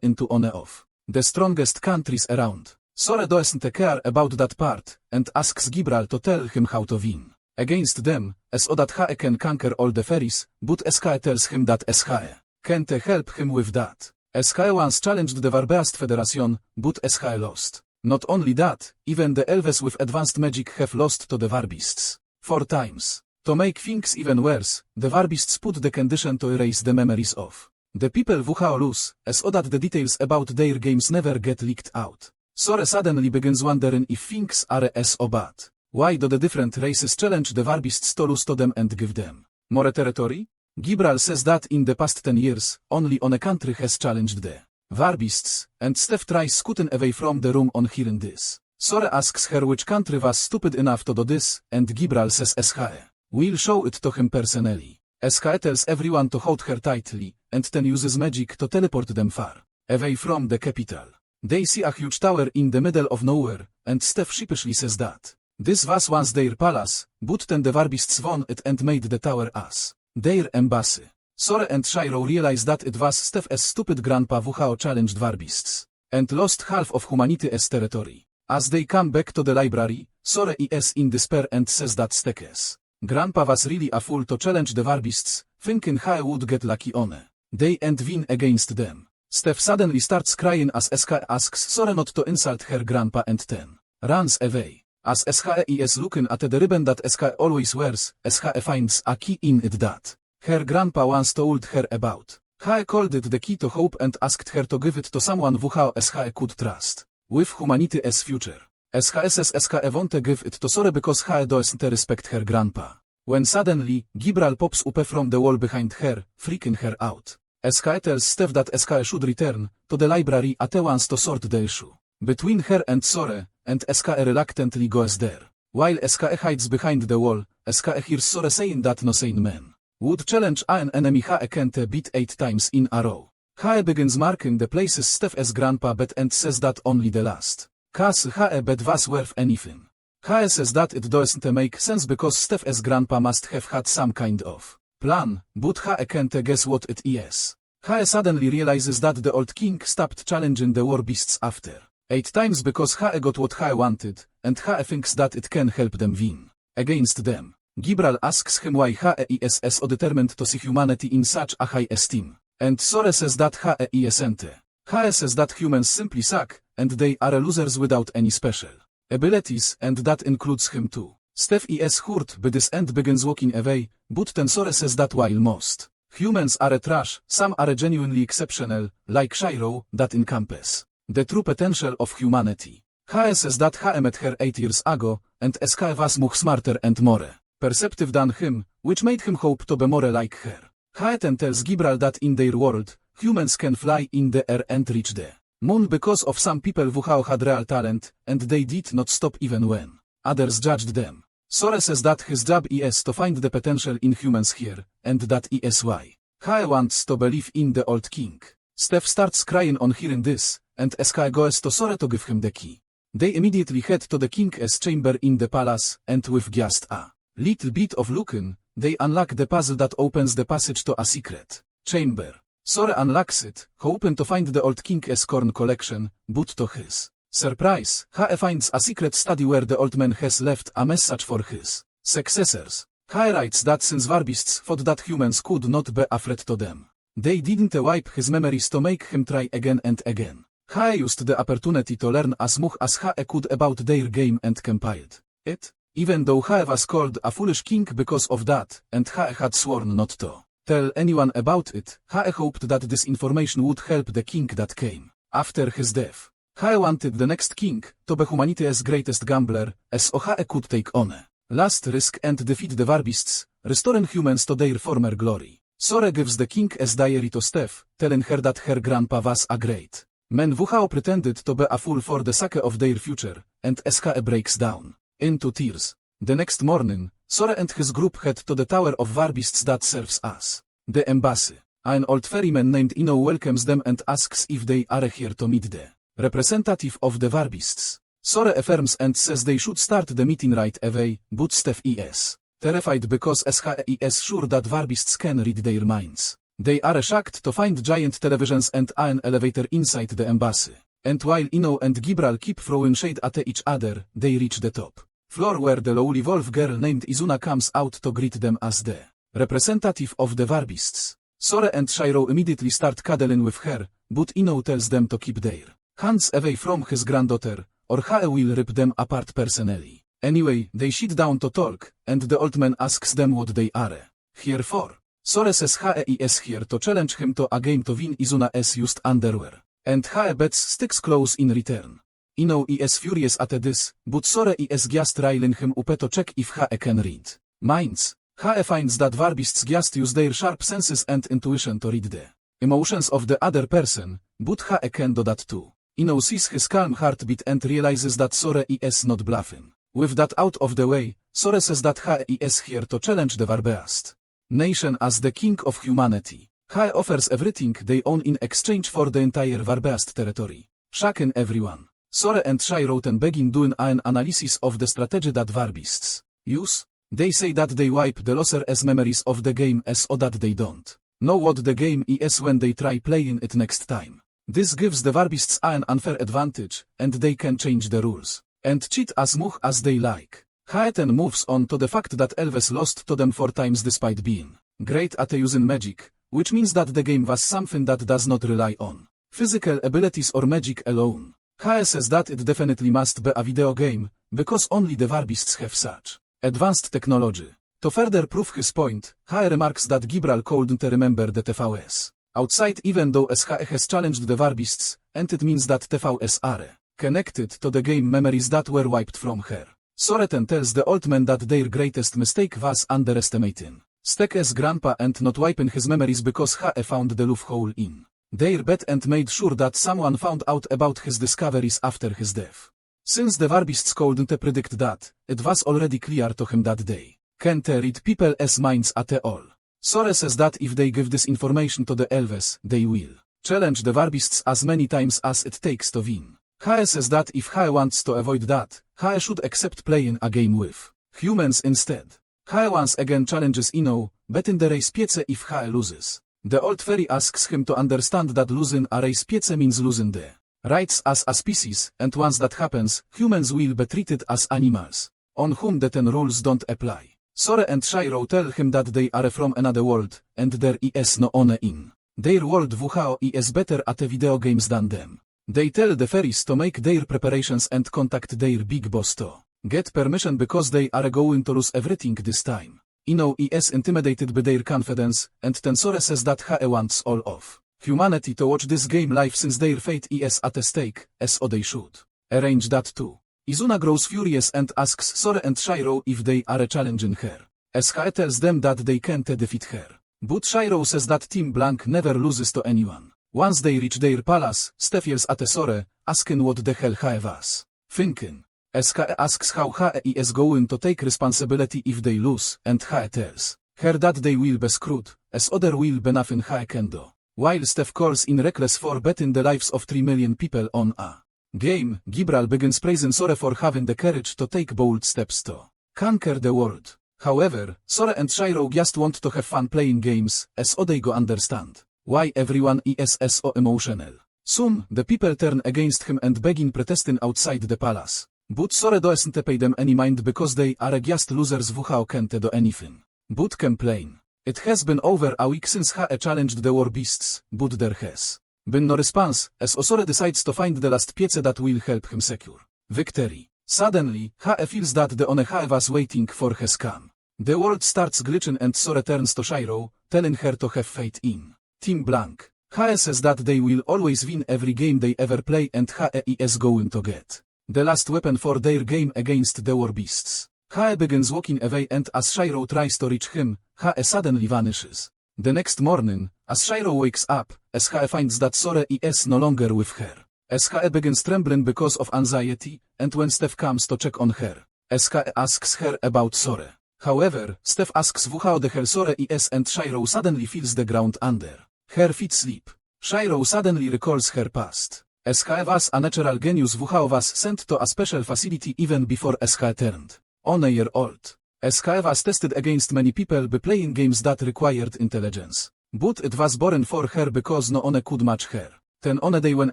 into one of the strongest countries around. Sore doesn't care about that part, and asks Gibral to tell him how to win against them, so that SHE can conquer all the fairies, but SHE tells him that SHE can't help him with that. SHE once challenged the Varbeast Federation, but SHE lost. Not only that, even the elves with advanced magic have lost to the Varbists 4 times. To make things even worse, the Varbists put the condition to erase the memories of the people WHO lose, so that the details about their games never get leaked out. Sore suddenly begins wondering if things are so bad. Why do the different races challenge the Varbists to lose to them and give them more territory? Gibral says that in the past 10 years, only one country has challenged the Varbists, and Steph tries scooting away from the room on hearing this. Sore asks her which country was stupid enough to do this, and Gibral says SHE will show it to him personally. SHE tells everyone to hold her tightly, and then uses magic to teleport them far away from the capital. They see a huge tower in the middle of nowhere, and Steph sheepishly says that this was once their palace, but then the Varbists won it and made the tower as their embassy. Sore and Shiro realize that it was Steph's stupid grandpa WHO challenged Varbists, and lost half of humanity's territory. As they come back to the library, Sore is in despair and says that Steph's grandpa was really a fool to challenge the Varbists, thinking SHE would get lucky on they and win against them. Steph suddenly starts crying as SHE asks Sore not to insult her grandpa and then runs away. As SHE is looking at the ribbon that SHE always wears, SHE finds a key in it that her grandpa once told her about. SHE called it the key to hope and asked her to give it to someone WHO SHE could trust with humanity's future. SHE says SHE won't give it to Sore because SHE doesn't respect her grandpa. When suddenly, Gibral pops up from the wall behind her, freaking her out. SKE tells Steph that SKE should return to the library at once to sort the issue between her and Sore, and SKE reluctantly goes there. While SKE hides behind the wall, SKE hears Sore saying that no sane man would challenge an enemy HE can't beat 8 times in a row. HE begins marking the places Steph's grandpa bet and says that only the last case HE bet was worth anything. HE says that it doesn't make sense because Steph's grandpa must have had some kind of plan, but HE can't guess what it is. HE suddenly realizes that the old king stopped challenging the war beasts after 8 times because HE got what HE wanted, and HE thinks that it can help them win against them. Gibral asks him why HE is so determined to see humanity in such a high esteem, and Sore says that HE isn't. HE says that humans simply suck, and they are losers without any special abilities, and that includes him too. Steph is hurt by this and begins walking away, but then Sore says that while most humans are trash, some are genuinely exceptional, like Shiro, that encompass the true potential of humanity. HE says that HE met her 8 years ago, and SKE was much smarter and more perceptive than him, which made him hope to be more like her. HE then tells Gibral that in their world, humans can fly in the air and reach the moon because of some people who had real talent, and they did not stop even when others judged them. Sore says that his job is to find the potential in humans here, and that is why HE wants to believe in the old king. Steph starts crying on hearing this, and SKE goes to Sore to give him the key. They immediately head to the king's chamber in the palace, and with just a little bit of looking, they unlock the puzzle that opens the passage to a secret chamber. Sore unlocks it, hoping to find the old king's corn collection, but to his surprise, HE finds a secret study where the old man has left a message for his successors. HE writes that since warbists thought that humans could not be afraid to them, they didn't wipe his memories to make him try again and again. HE used the opportunity to learn as much as HE could about their game and compiled it, even though HE was called a foolish king because of that, and HE had sworn not to tell anyone about it. HE hoped that this information would help the king that came after his death. HE wanted the next king to be humanity's greatest gambler, so HE could take on a last risk and defeat the warbists, restoring humans to their former glory. Sore gives the king's diary to Steph, telling her that her grandpa was a great man who pretended to be a fool for the sake of their future, and SKE breaks down into tears. The next morning, Sore and his group head to the tower of warbists that serves as the embassy. An old ferryman named Ino welcomes them and asks if they are here to meet the representative of the warbists. Sore affirms and says they should start the meeting right away, but Steph is terrified because SKE is sure that warbists can read their minds. They are shocked to find giant televisions and an elevator inside the embassy. And while Ino and Gibral keep throwing shade at each other, they reach the top floor where the lowly wolf girl named Izuna comes out to greet them as the representative of the warbists. Sore and Shiro immediately start cuddling with her, but Ino tells them to keep their hands away from his granddaughter, or HE will rip them apart personally. Anyway, they sit down to talk, and the old man asks them what they are here for. Sore says HE is here to challenge him to a game to win Izuna's used underwear, and HE bets sticks clothes in return. Ino is furious at this, but Sore is just railing him up to check if HE can read minds. HE finds that warbists just use their sharp senses and intuition to read the emotions of the other person, but HE can do that too. Ino sees his calm heartbeat and realizes that Sore is not bluffing. With that out of the way, Sore says that HE is here to challenge the warbeast nation as the king of humanity. HE offers everything they own in exchange for the entire warbeast territory, shocking everyone. Sore and Shiro then begin doing an analysis of the strategy that warbists use. They say that they wipe the losers' memories of the game so that they don't know what the game is when they try playing it next time. This gives the warbists an unfair advantage, and they can change the rules and cheat as much as they like. HE then moves on to the fact that Elves lost to them 4 times despite being great at using magic, which means that the game was something that does not rely on physical abilities or magic alone. HE says that it definitely must be a video game, because only the warbists have such advanced technology. To further prove his point, HE remarks that Gibral couldn't remember the TVS outside even though SKE has challenged the warbists, and it means that TVS are connected to the game memories that were wiped from her. Sore then tells the old man that their greatest mistake was underestimating Stekes grandpa and not wiping his memories because he found the loophole in their bed and made sure that someone found out about his discoveries after his death. Since the Warbists couldn't predict that, it was already clear to him that they can't read people's minds at all. Sore says that if they give this information to the elves, they will challenge the Warbists as many times as it takes to win. He says that if he wants to avoid that, he should accept playing a game with humans instead. He once again challenges Ino, betting the race piece if he loses. The old fairy asks him to understand that losing a race piece means losing the rights as a species, and once that happens, humans will be treated as animals, on whom the 10 rules don't apply. Sore and Shiro tell him that they are from another world, and there is no one in their world who is better at video games than them. They tell the fairies to make their preparations and contact their big boss to get permission because they are going to lose everything this time. Ino is intimidated by their confidence, and Tensore says that he wants all of humanity to watch this game live since their fate is at stake, as they should arrange that too. Izuna grows furious and asks Sore and Shiro if they are challenging her, as he tells them that they can't defeat her. But Shiro says that Team Blank never loses to anyone. Once they reach their palace, Steph yells at Sore, asking what the hell he was thinking. He asks how he is going to take responsibility if they lose, and he tells her that they will be screwed, as other will be nothing he can do. While Steph calls in reckless for betting the lives of 3 million people on a game, Gibral begins praising Sore for having the courage to take bold steps to conquer the world. However, Sore and Shiro just want to have fun playing games, as they go understand why everyone is so emotional. Soon, the people turn against him and begin protesting outside the palace. But Sore doesn't pay them any mind because they are just losers who can't do anything but complain. It has been over a week since he challenged the war beasts, but there has been no response, as Sore decides to find the last piece that will help him secure victory. Suddenly, he feels that the one he was waiting for has come. The world starts glitching and Sore turns to Shiro, telling her to have faith in Team Blank. He says that they will always win every game they ever play and he is going to get the last weapon for their game against the war beasts. He begins walking away and as Shiro tries to reach him, he suddenly vanishes. The next morning, as Shiro wakes up, as he finds that Sore is no longer with her. As he begins trembling because of anxiety, and when Steph comes to check on her, as he asks her about Sore. However, Steph asks how the hell Sore is and Shiro suddenly feels the ground under her feet slip. Shiro suddenly recalls her past. As he was a natural genius who was sent to a special facility even before he turned on a year old. As he was tested against many people by playing games that required intelligence. But it was boring for her because no one could match her. Then on a day when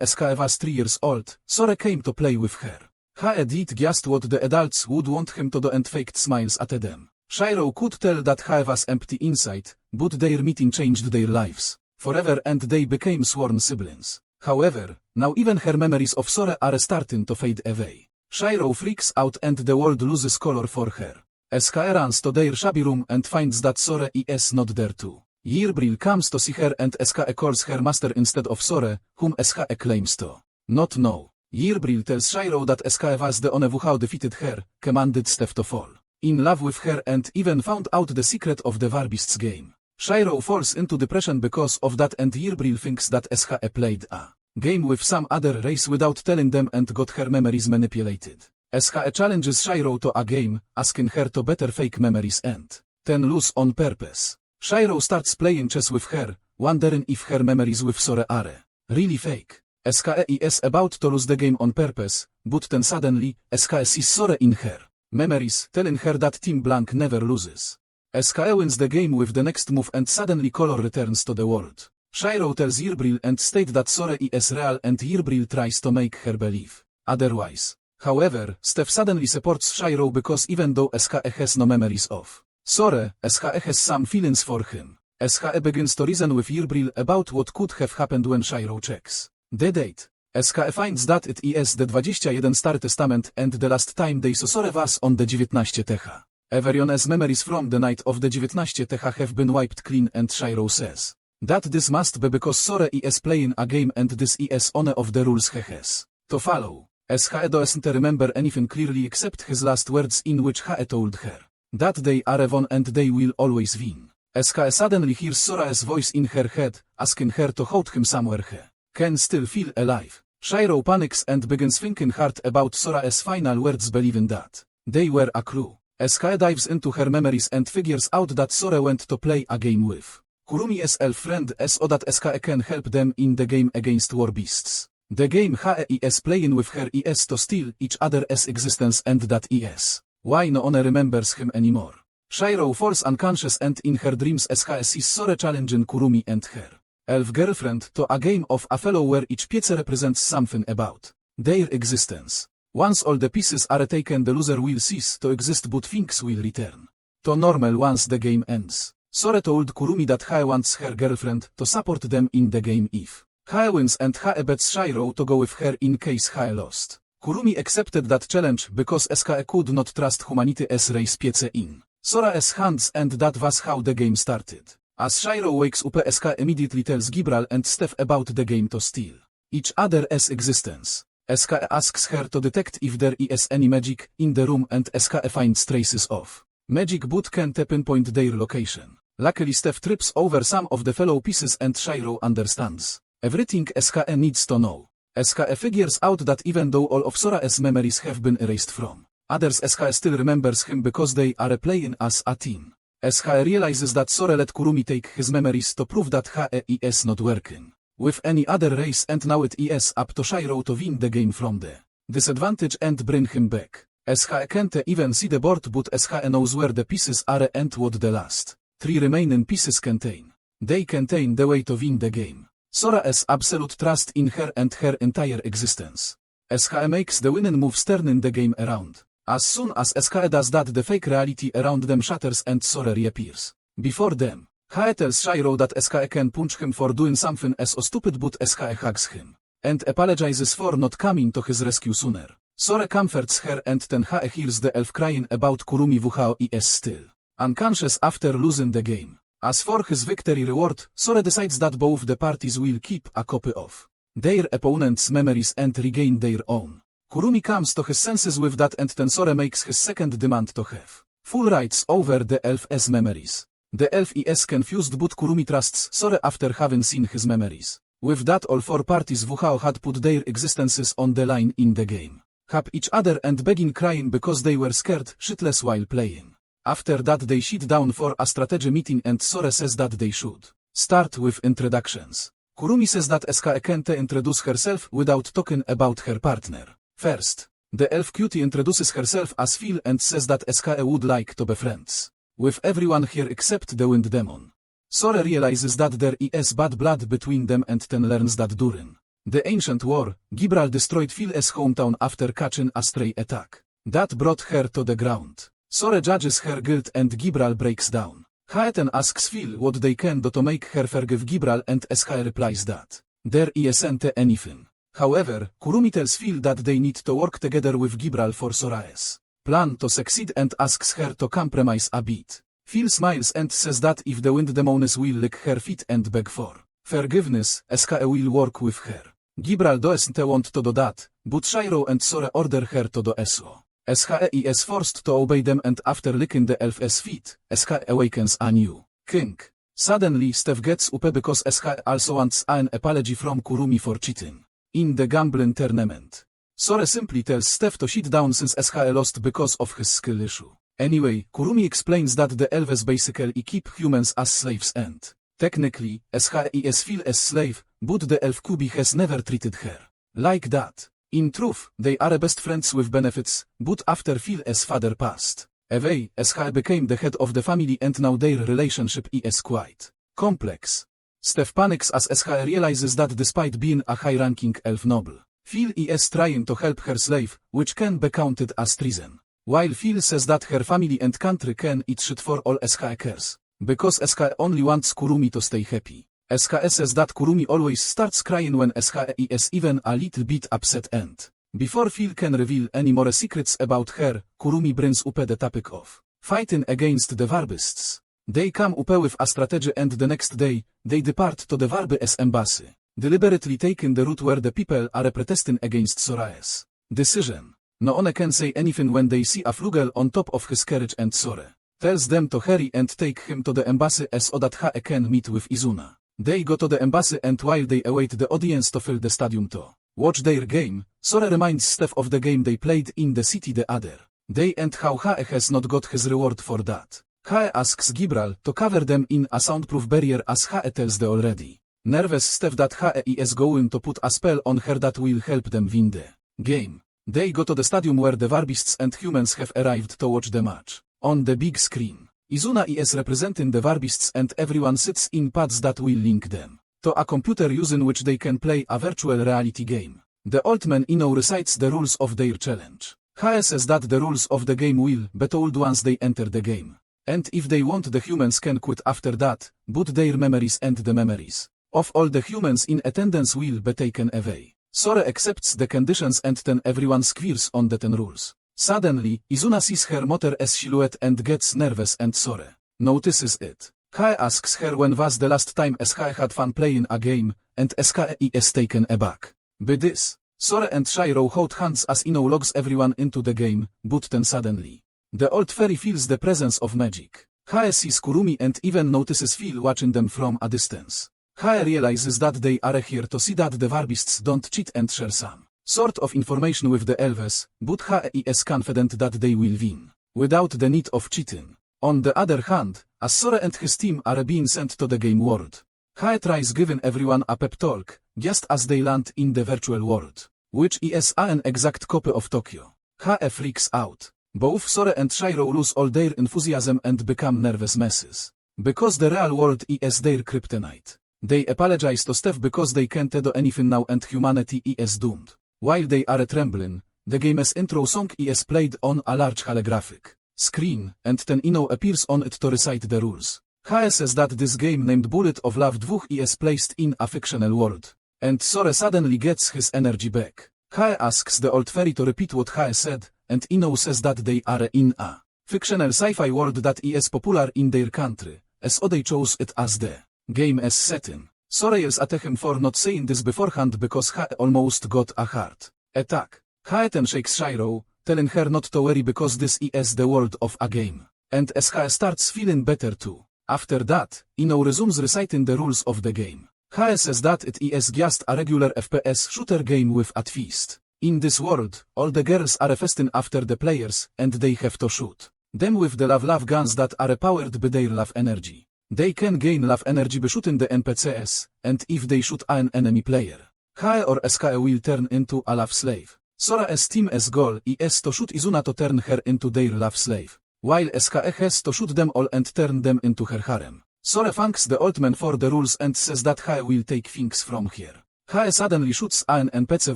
he was 3 years old, Sore came to play with her. He did just what the adults would want him to do and faked smiles at them. Shiro could tell that he was empty inside, but their meeting changed their lives forever and they became sworn siblings. However, now even her memories of Sore are starting to fade away. Shiro freaks out and the world loses color for her. As he runs to their shabby room and finds that Sore is not there too. Yrbril comes to see her and Eska calls her master instead of Sore, whom Eska claims to not know. Yrbril tells Shiro that Eska was the one who defeated her, commanded Steph to fall in love with her and even found out the secret of the Warbists game. Shiro falls into depression because of that and Yrbril thinks that Eska played a game with some other race without telling them and got her memories manipulated. Eska challenges Shiro to a game, asking her to better fake memories and then lose on purpose. Shiro starts playing chess with her, wondering if her memories with Sore are really fake. Eska is about to lose the game on purpose, but then suddenly, Eska sees Sore in her memories, telling her that Team Blank never loses. Eska wins the game with the next move and suddenly color returns to the world. Shiro tells Yrbril and states that Sore is real and Yrbril tries to make her believe otherwise. However, Steph suddenly supports Shiro because even though Eska has no memories of Sore, Eska has some feelings for him. Eska begins to reason with Yrbril about what could have happened when Shiro checks the date. Eska finds that it is the 21 Stary Testament and the last time they saw Sore was on the 19 Techa. Everyone's memories from the night of the 19 Techa have been wiped clean and Shiro says that this must be because Sore is playing a game and this is one of the rules he has to follow. Eska doesn't remember anything clearly except his last words in which he told her that they are one and they will always win. SKE suddenly hears Sora's voice in her head, asking her to hold him somewhere he can still feel alive. Shiro panics and begins thinking hard about Sora's final words, believing that they were a clue. SKE dives into her memories and figures out that Sora went to play a game with Kurumi's elf friend so that SKE can help them in the game against war beasts. The game he is playing with her is to steal each other's existence and that is why no one remembers him anymore. Shiro falls unconscious and in her dreams SKE sees Sora challenging Kurumi and her elf girlfriend to a game of a fellow where each piece represents something about their existence. Once all the pieces are taken, the loser will cease to exist but things will return to normal once the game ends. Sora told Kurumi that he wants her girlfriend to support them in the game if he wins and he bets Shiro to go with her in case he lost. Kurumi accepted that challenge because SKE could not trust humanity as race piece in Sora's hands, and that was how the game started. As Shiro wakes up, SKE immediately tells Gibral and Steph about the game to steal each other's existence. SKE asks her to detect if there is any magic in the room and SKE finds traces of magic but can't pinpoint their location. Luckily Steph trips over some of the fellow pieces and Shiro understands everything SKE needs to know. SKE figures out that even though all of Sora's memories have been erased from others, SKE still remembers him because they are playing as a team. SKE realizes that Sora let Kurumi take his memories to prove that he is not working with any other race, and now it is up to Shiro to win the game from the disadvantage and bring him back. SKE can't even see the board but SKE knows where the pieces are and what the last 3 remaining pieces contain. They contain the way to win the game. Sora has absolute trust in her and her entire existence. SKE makes the winning moves, turning the game around. As soon as SKE does that, the fake reality around them shatters and Sora reappears before them. He tells Shiro that SKE can punch him for doing something so stupid, but SKE hugs him and apologizes for not coming to his rescue sooner. Sora comforts her and then he hears the elf crying about Kurumi who is still unconscious after losing the game. As for his victory reward, Sora decides that both the parties will keep a copy of their opponent's memories and regain their own. Kurumi comes to his senses with that, and then Sora makes his second demand to have full rights over the elf's memories. The elf is confused but Kurumi trusts Sora after having seen his memories. With that, all 4 parties who had put their existences on the line in the game hug each other and begin crying because they were scared shitless while playing. After that they sit down for a strategy meeting and Sora says that they should start with introductions. Kurumi says that SKE can't introduce herself without talking about her partner. First, the elf cutie introduces herself as Phil and says that SKE would like to be friends with everyone here except the wind demon. Sora realizes that there is bad blood between them and then learns that during the ancient war, Gibral destroyed Phil's hometown after catching a stray attack that brought her to the ground. Sora judges her guilt and Gibral breaks down. He then asks Phil what they can do to make her forgive Gibral and SKE replies that there isn't anything. However, Kurumi tells Phil that they need to work together with Gibral for Sora's plan to succeed and asks her to compromise a bit. Phil smiles and says that if the wind demons will lick her feet and beg for forgiveness, SKE will work with her. Gibral doesn't want to do that, but Shiro and Sora order her to do so. SKE is forced to obey them, and after licking the elf's feet, SKE awakens a new king. Suddenly Steph gets up because SKE also wants an apology from Kurumi for cheating in the gambling tournament. Sora simply tells Steph to sit down since SKE lost because of his skill issue. Anyway, Kurumi explains that the elves basically keep humans as slaves and technically, SKE is Phil's slave, but the elf Kubi has never treated her like that. In truth, they are best friends with benefits, but after Phil's father passed away, SKE became the head of the family and now their relationship is quite complex. Steph panics as SKE realizes that despite being a high-ranking elf noble, Phil is trying to help her slave, which can be counted as treason. While Phil says that her family and country can eat shit for all SKE cares, because SKE only wants Kurumi to stay happy. SKE says that Kurumi always starts crying when SKE is even a little bit upset, and before Phil can reveal any more secrets about her, Kurumi brings up the topic of fighting against the Warbists. They come up with a strategy and the next day, they depart to the Warbi's embassy, deliberately taking the route where the people are protesting against Sora's decision. No one can say anything when they see a Flugel on top of his carriage and Sora tells them to hurry and take him to the embassy so that he can meet with Izuna. They go to the embassy and while they await the audience to fill the stadium to watch their game, Sora reminds Steph of the game they played in the city the other day and how he has not got his reward for that. He asks Gibral to cover them in a soundproof barrier as he tells the already nervous Steph that he is going to put a spell on her that will help them win the game. They go to the stadium where the Warbists and humans have arrived to watch the match. On the big screen, Izuna is representing the Warbists and everyone sits in pads that will link them to a computer using which they can play a virtual reality game. The old man Ino recites the rules of their challenge. He says that the rules of the game will be told once they enter the game. And if they want, the humans can quit after that, but their memories and the memories of all the humans in attendance will be taken away. Sora accepts the conditions and then everyone squeals on the 10 rules. Suddenly, Izuna sees her mother as silhouette and gets nervous and Sora notices it. He asks her when was the last time he had fun playing a game, and he is taken aback by this. Sora and Shiro hold hands as Ino logs everyone into the game, but then suddenly, the old fairy feels the presence of magic. He sees Kurumi and even notices Phil watching them from a distance. He realizes that they are here to see that the Warbists don't cheat and share some sort of information with the elves, but he is confident that they will win, without the need of cheating. On the other hand, as Sora and his team are being sent to the game world, he tries giving everyone a pep talk, just as they land in the virtual world, which is an exact copy of Tokyo. He freaks out. Both Sora and Shiro lose all their enthusiasm and become nervous messes, because the real world is their kryptonite. They apologize to Steph because they can't do anything now and humanity is doomed. While they are trembling, the game's intro song is played on a large holographic screen, and then Ino appears on it to recite the rules. He says that this game named Bullet of Love 2 is placed in a fictional world, and Sora suddenly gets his energy back. He asks the old fairy to repeat what he said, and Ino says that they are in a fictional sci-fi world that is popular in their country, so they chose it as the game as setting. Sora yells at him for not saying this beforehand because he almost got a heart attack. He then shakes Shiro, telling her not to worry because this is the world of a game. And as he starts feeling better too. After that, Ino resumes reciting the rules of the game. He says that it is just a regular FPS shooter game with a twist. In this world, all the girls are fasting after the players, and they have to shoot them with the love guns that are powered by their love energy. They can gain love energy by shooting the NPCs, and if they shoot an enemy player, he or SKE will turn into a love slave. Sora's team's goal is to shoot Izuna to turn her into their love slave, while SKE has to shoot them all and turn them into her harem. Sora thanks the old man for the rules and says that he will take things from here. He suddenly shoots an NPC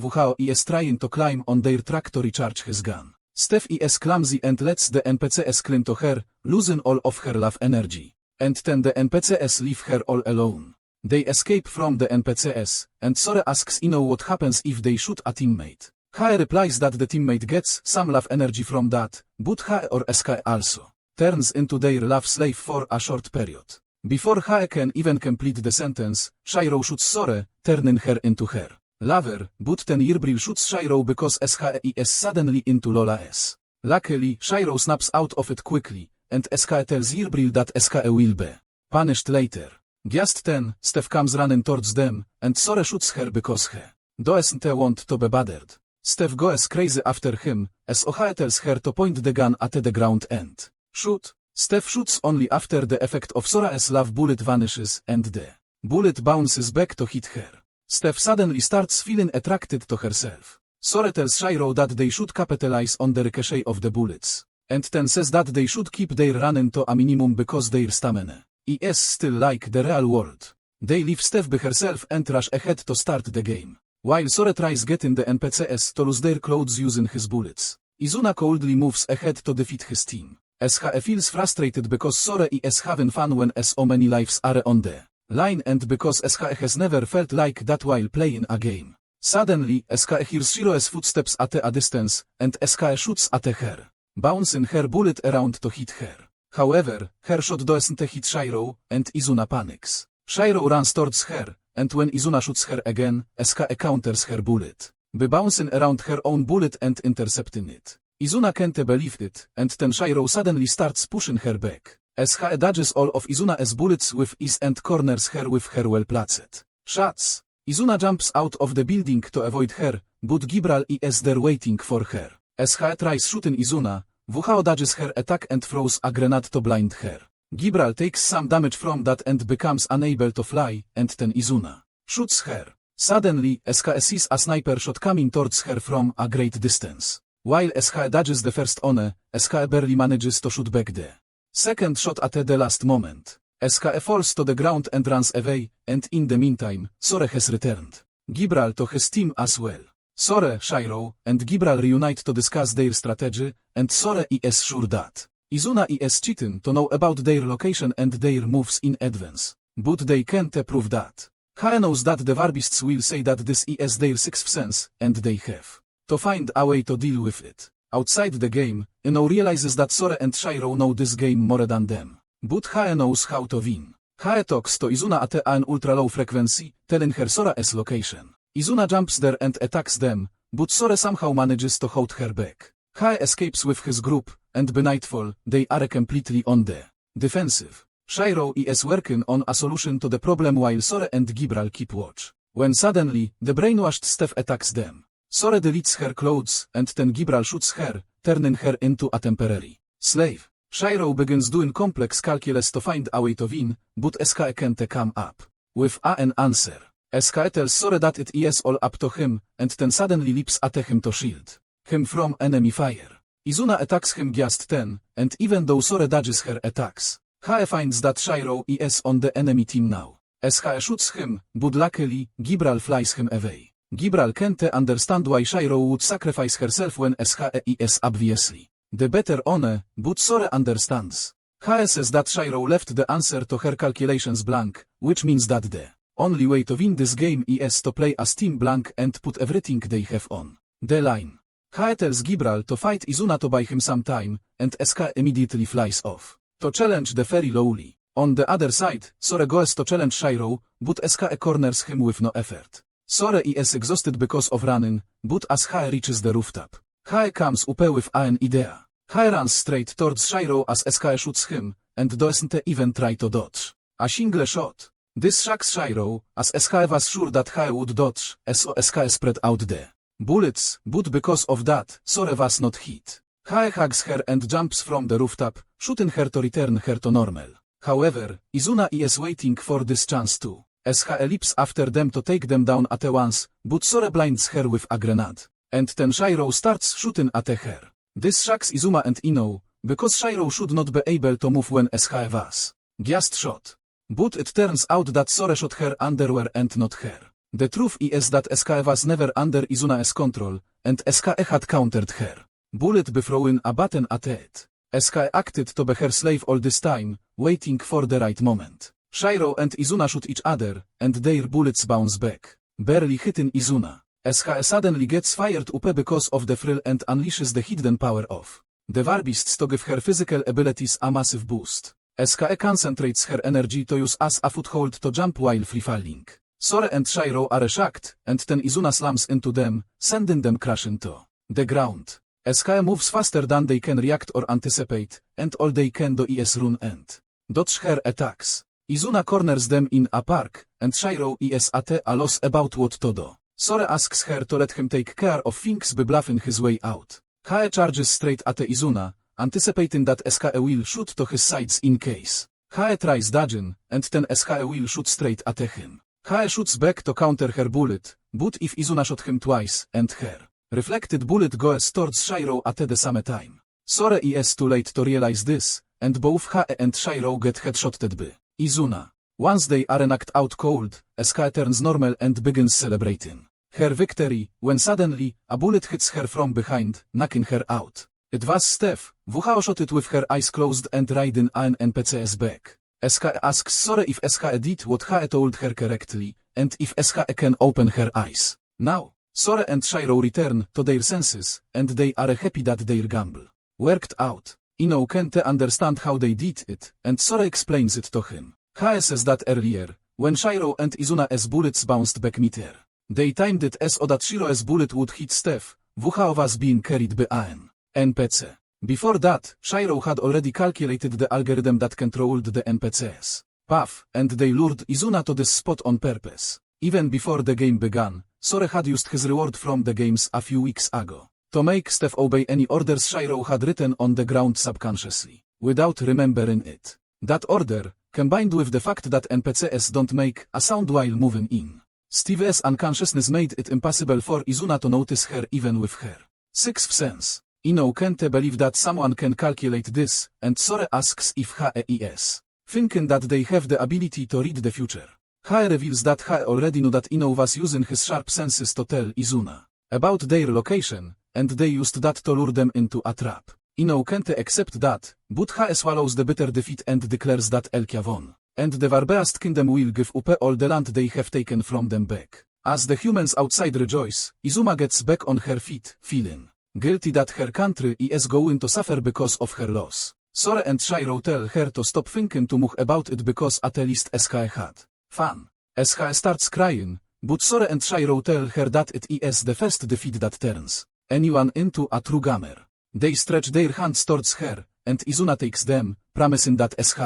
who is trying to climb on their track to recharge his gun. Steph is clumsy and lets the NPCs cling to her, losing all of her love energy. And then the NPCs leave her all alone. They escape from the NPCs, and Sora asks Ino what happens if they shoot a teammate. He replies that the teammate gets some love energy from that, but he or SK also turns into their love slave for a short period. Before he can even complete the sentence, Shiro shoots Sora, turning her into her lover, but then Yirbril shoots Shiro because SKE is suddenly into Lola's. Luckily, Shiro snaps out of it quickly, and SKE tells Yirbril that SKE will be punished later. Just then, Steph comes running towards them, and Sora shoots her because he doesn't want to be bothered. Steph goes crazy after him, as Ohae tells her to point the gun at the ground and shoot. Steph shoots only after the effect of Sora's love bullet vanishes and the bullet bounces back to hit her. Steph suddenly starts feeling attracted to herself. Sora tells Shiro that they should capitalize on the ricochet of the bullets, and then says that they should keep their running to a minimum because their stamina is still like the real world. They leave Steph by herself and rush ahead to start the game, while Sora tries getting the NPCs to lose their clothes using his bullets. Izuna coldly moves ahead to defeat his team. SHE feels frustrated because Sora is having fun when so many lives are on the line and because SHE has never felt like that while playing a game. Suddenly, SHE hears Shiro's footsteps at a distance, and SHE shoots at her, bouncing her bullet around to hit her. However, her shot doesn't hit Shiro, and Izuna panics. Shiro runs towards her, and when Izuna shoots her again, SHE counters her bullet by bouncing around her own bullet and intercepting it. Izuna can't believe it, and then Shiro suddenly starts pushing her back. She dodges all of Izuna's bullets with ease and corners her with her well-placed shots. Izuna jumps out of the building to avoid her, but Gibral is there waiting for her. She tries shooting Izuna, Wuhao dodges her attack and throws a grenade to blind her. Gibral takes some damage from that and becomes unable to fly, and then Izuna shoots her. Suddenly, She sees a sniper shot coming towards her from a great distance. While She dodges the first one, She barely manages to shoot back the second shot at the last moment. She falls to the ground and runs away, and in the meantime, Sore has returned. Gibral to his team as well. Sore, Shiro, and Gibral reunite to discuss their strategy, and Sore is sure that Izuna is cheating to know about their location and their moves in advance. But they can't prove that. He knows that the Warbists will say that this is their sixth sense, and they have to find a way to deal with it. Outside the game, Ino realizes that Sore and Shiro know this game more than them. But he knows how to win. He talks to Izuna at an ultra-low frequency, telling her Sore's location. Izuna jumps there and attacks them, but Sore somehow manages to hold her back. He escapes with his group, and by nightfall, they are completely on the defensive. Shiro is working on a solution to the problem while Sore and Gibral keep watch. When suddenly, the brainwashed Steph attacks them. Sore deletes her clothes, and then Gibral shoots her, turning her into a temporary slave. Shiro begins doing complex calculus to find a way to win, but She can't come up with an answer. She tells Sore that it is all up to him, and then suddenly leaps at him to shield him from enemy fire. Izuna attacks him just then, and even though Sore dodges her attacks, he finds that Shiro is on the enemy team now. She shoots him, but luckily, Gibral flies him away. Gibral can't understand why Shiro would sacrifice herself when She is obviously the better one, but Sore understands. He says that Shiro left the answer to her calculations blank, which means that the only way to win this game is to play as team blank and put everything they have on the line. He tells Gibral to fight Izuna to buy him some time, and She immediately flies off to challenge the very lowly. On the other side, Sore goes to challenge Shiro, but She corners him with no effort. Sore is exhausted because of running, but as he reaches the rooftop, he comes up with an idea. He runs straight towards Shiro as She shoots him, and doesn't even try to dodge a single shot. This shocks Shiro, as She was sure that he would dodge, so She spread out the bullets, but because of that, Sore was not hit. He hugs her and jumps from the rooftop, shooting her to return her to normal. However, Izuna is waiting for this chance too. She leaps after them to take them down at once, but Sore blinds her with a grenade. And then Shiro starts shooting at her. This shocks Izuma and Ino, because Shiro should not be able to move when She was just shot. But it turns out that Sore shot her underwear and not her. The truth is that She was never under Izuna's control, and She had countered her bullet by throwing a button at it. She acted to be her slave all this time, waiting for the right moment. Shiro and Izuna shoot each other, and their bullets bounce back, barely hitting Izuna. She suddenly gets fired up because of the thrill and unleashes the hidden power of the Warbists to give her physical abilities a massive boost. She concentrates her energy to use as a foothold to jump while free-falling. Sore and Shiro are shocked, and then Izuna slams into them, sending them crashing to the ground. She moves faster than they can react or anticipate, and all they can do is run and dodge her attacks. Izuna corners them in a park, and Shiro is at a loss about what to do. Sore asks her to let him take care of things by bluffing his way out. He charges straight at Izuna, anticipating that She will shoot to his sides in case He tries dodging, and then She will shoot straight at him. He shoots back to counter her bullet, but if Izuna shot him twice, and her reflected bullet goes towards Shiro at the same time. Sore is too late to realize this, and both He and Shiro get headshotted by Izuna. Once they are knocked out cold, She turns normal and begins celebrating her victory, when suddenly, a bullet hits her from behind, knocking her out. It was Steph, who shot it with her eyes closed and riding an NPC's back. She asks Sore if She did what He told her correctly, and if She can open her eyes. Now, Sore and Shiro return to their senses, and they are happy that their gamble worked out. Ino can't understand how they did it, and Sore explains it to him. He says that earlier, when Shiro and Izuna's bullets bounced back mid-air, they timed it so that Shiro's bullet would hit Steph, who was being carried by an NPC. Before that, Shiro had already calculated the algorithm that controlled the NPCs path, and they lured Izuna to this spot on purpose. Even before the game began, Sora had used his reward from the games a few weeks ago. To make Steph obey any orders Shiro had written on the ground subconsciously, without remembering it. That order, combined with the fact that NPCs don't make a sound while moving in. Steve's unconsciousness made it impossible for Izuna to notice her even with her sixth sense. Ino can't believe that someone can calculate this, and Sora asks if He is thinking that they have the ability to read the future. He reveals that He already knew that Ino was using his sharp senses to tell Izuna about their location, and they used that to lure them into a trap. Ino can't accept that, but He swallows the bitter defeat and declares that Elkia won, and the Warbeast Kingdom will give up all the land they have taken from them back. As the humans outside rejoice, Izuma gets back on her feet, feeling guilty that her country is going to suffer because of her loss. Sora and Shiro tell her to stop thinking too much about it because at least SK had fun. SK starts crying, but Sora and Shiro tell her that it is the first defeat that turns anyone into a true gamer. They stretch their hands towards her, and Izuna takes them, promising that SK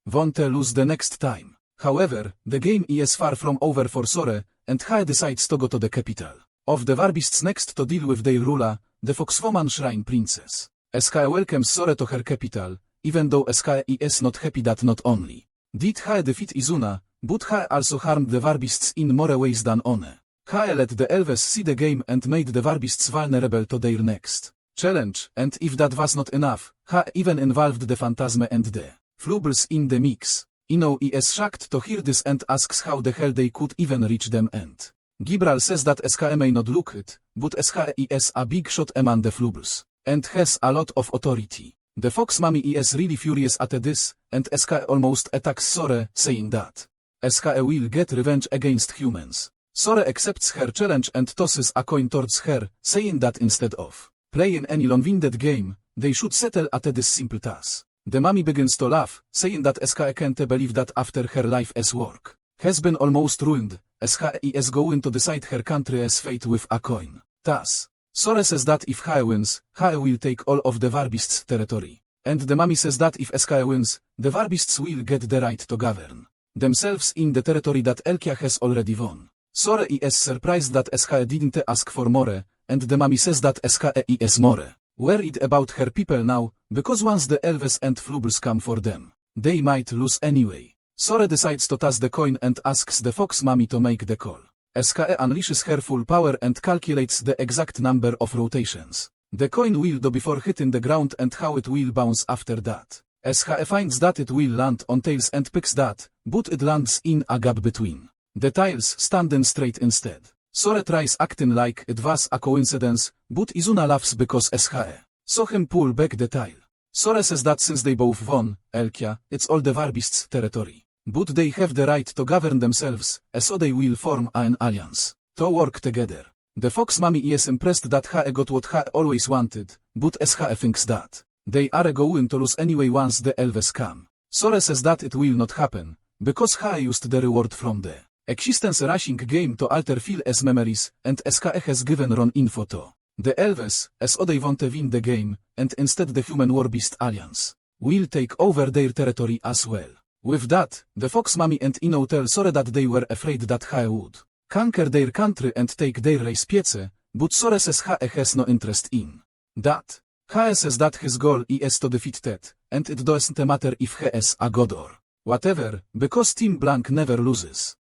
won't lose the next time. However, the game is far from over for Sora, and He decides to go to the capital of the Warbeasts next to deal with their ruler, the Foxwoman Shrine Princess. SK welcomes Sora to her capital, even though SK is not happy that not only did He defeat Izuna, but He also harmed the Warbeasts in more ways than one. He let the elves see the game and made the Warbeasts vulnerable to their next challenge, and if that was not enough, He even involved the Phantasm and the Flubbles in the mix. Ino is shocked to hear this and asks how the hell they could even reach them, and Gibral says that SK may not look it, but SK is a big shot among the Flubbles, and has a lot of authority. The Fox Mommy is really furious at this, and SK almost attacks Sora, saying that SK will get revenge against humans. Sora accepts her challenge and tosses a coin towards her, saying that instead of playing any long-winded game, they should settle at this simple task. The mommy begins to laugh, saying that SK can't believe that after her life's work has been almost ruined, SK is going to decide her country's fate with a coin. Thus, Sora says that if He wins, He will take all of the Warbeasts' territory. And the mommy says that if SK wins, the Warbeasts will get the right to govern themselves in the territory that Elkia has already won. Sora is surprised that SK didn't ask for more, and the mommy says that SK is more worried about her people now, because once the elves and Flubbles come for them, they might lose anyway. Sora decides to toss the coin and asks the Fox Mommy to make the call. SK unleashes her full power and calculates the exact number of rotations the coin will do before hitting the ground and how it will bounce after that. SK finds that it will land on tails and picks that, but it lands in a gap between the tiles, standing straight instead. Sora tries acting like it was a coincidence, but Izuna laughs because SK saw him pull back the tile. Sora says that since they both won, Elkia, it's all the Warbeasts' territory. But they have the right to govern themselves, so they will form an alliance to work together. The Fox Mommy is impressed that He got what He always wanted, but SK thinks that they are going to lose anyway once the elves come. Sora says that it will not happen, because He used the reward from the existence rushing game to alter Phil's memories, and SK has given wrong info to the elves, so they won't win the game, and instead the human Warbeast alliance will take over their territory as well. With that, the Fox Mommy and Ino tell Sora that they were afraid that He would conquer their country and take their race piece, but Sora says He has no interest in that. He says that his goal is to defeat Ted, and it doesn't matter if he is a god or whatever, because Team Blank never loses.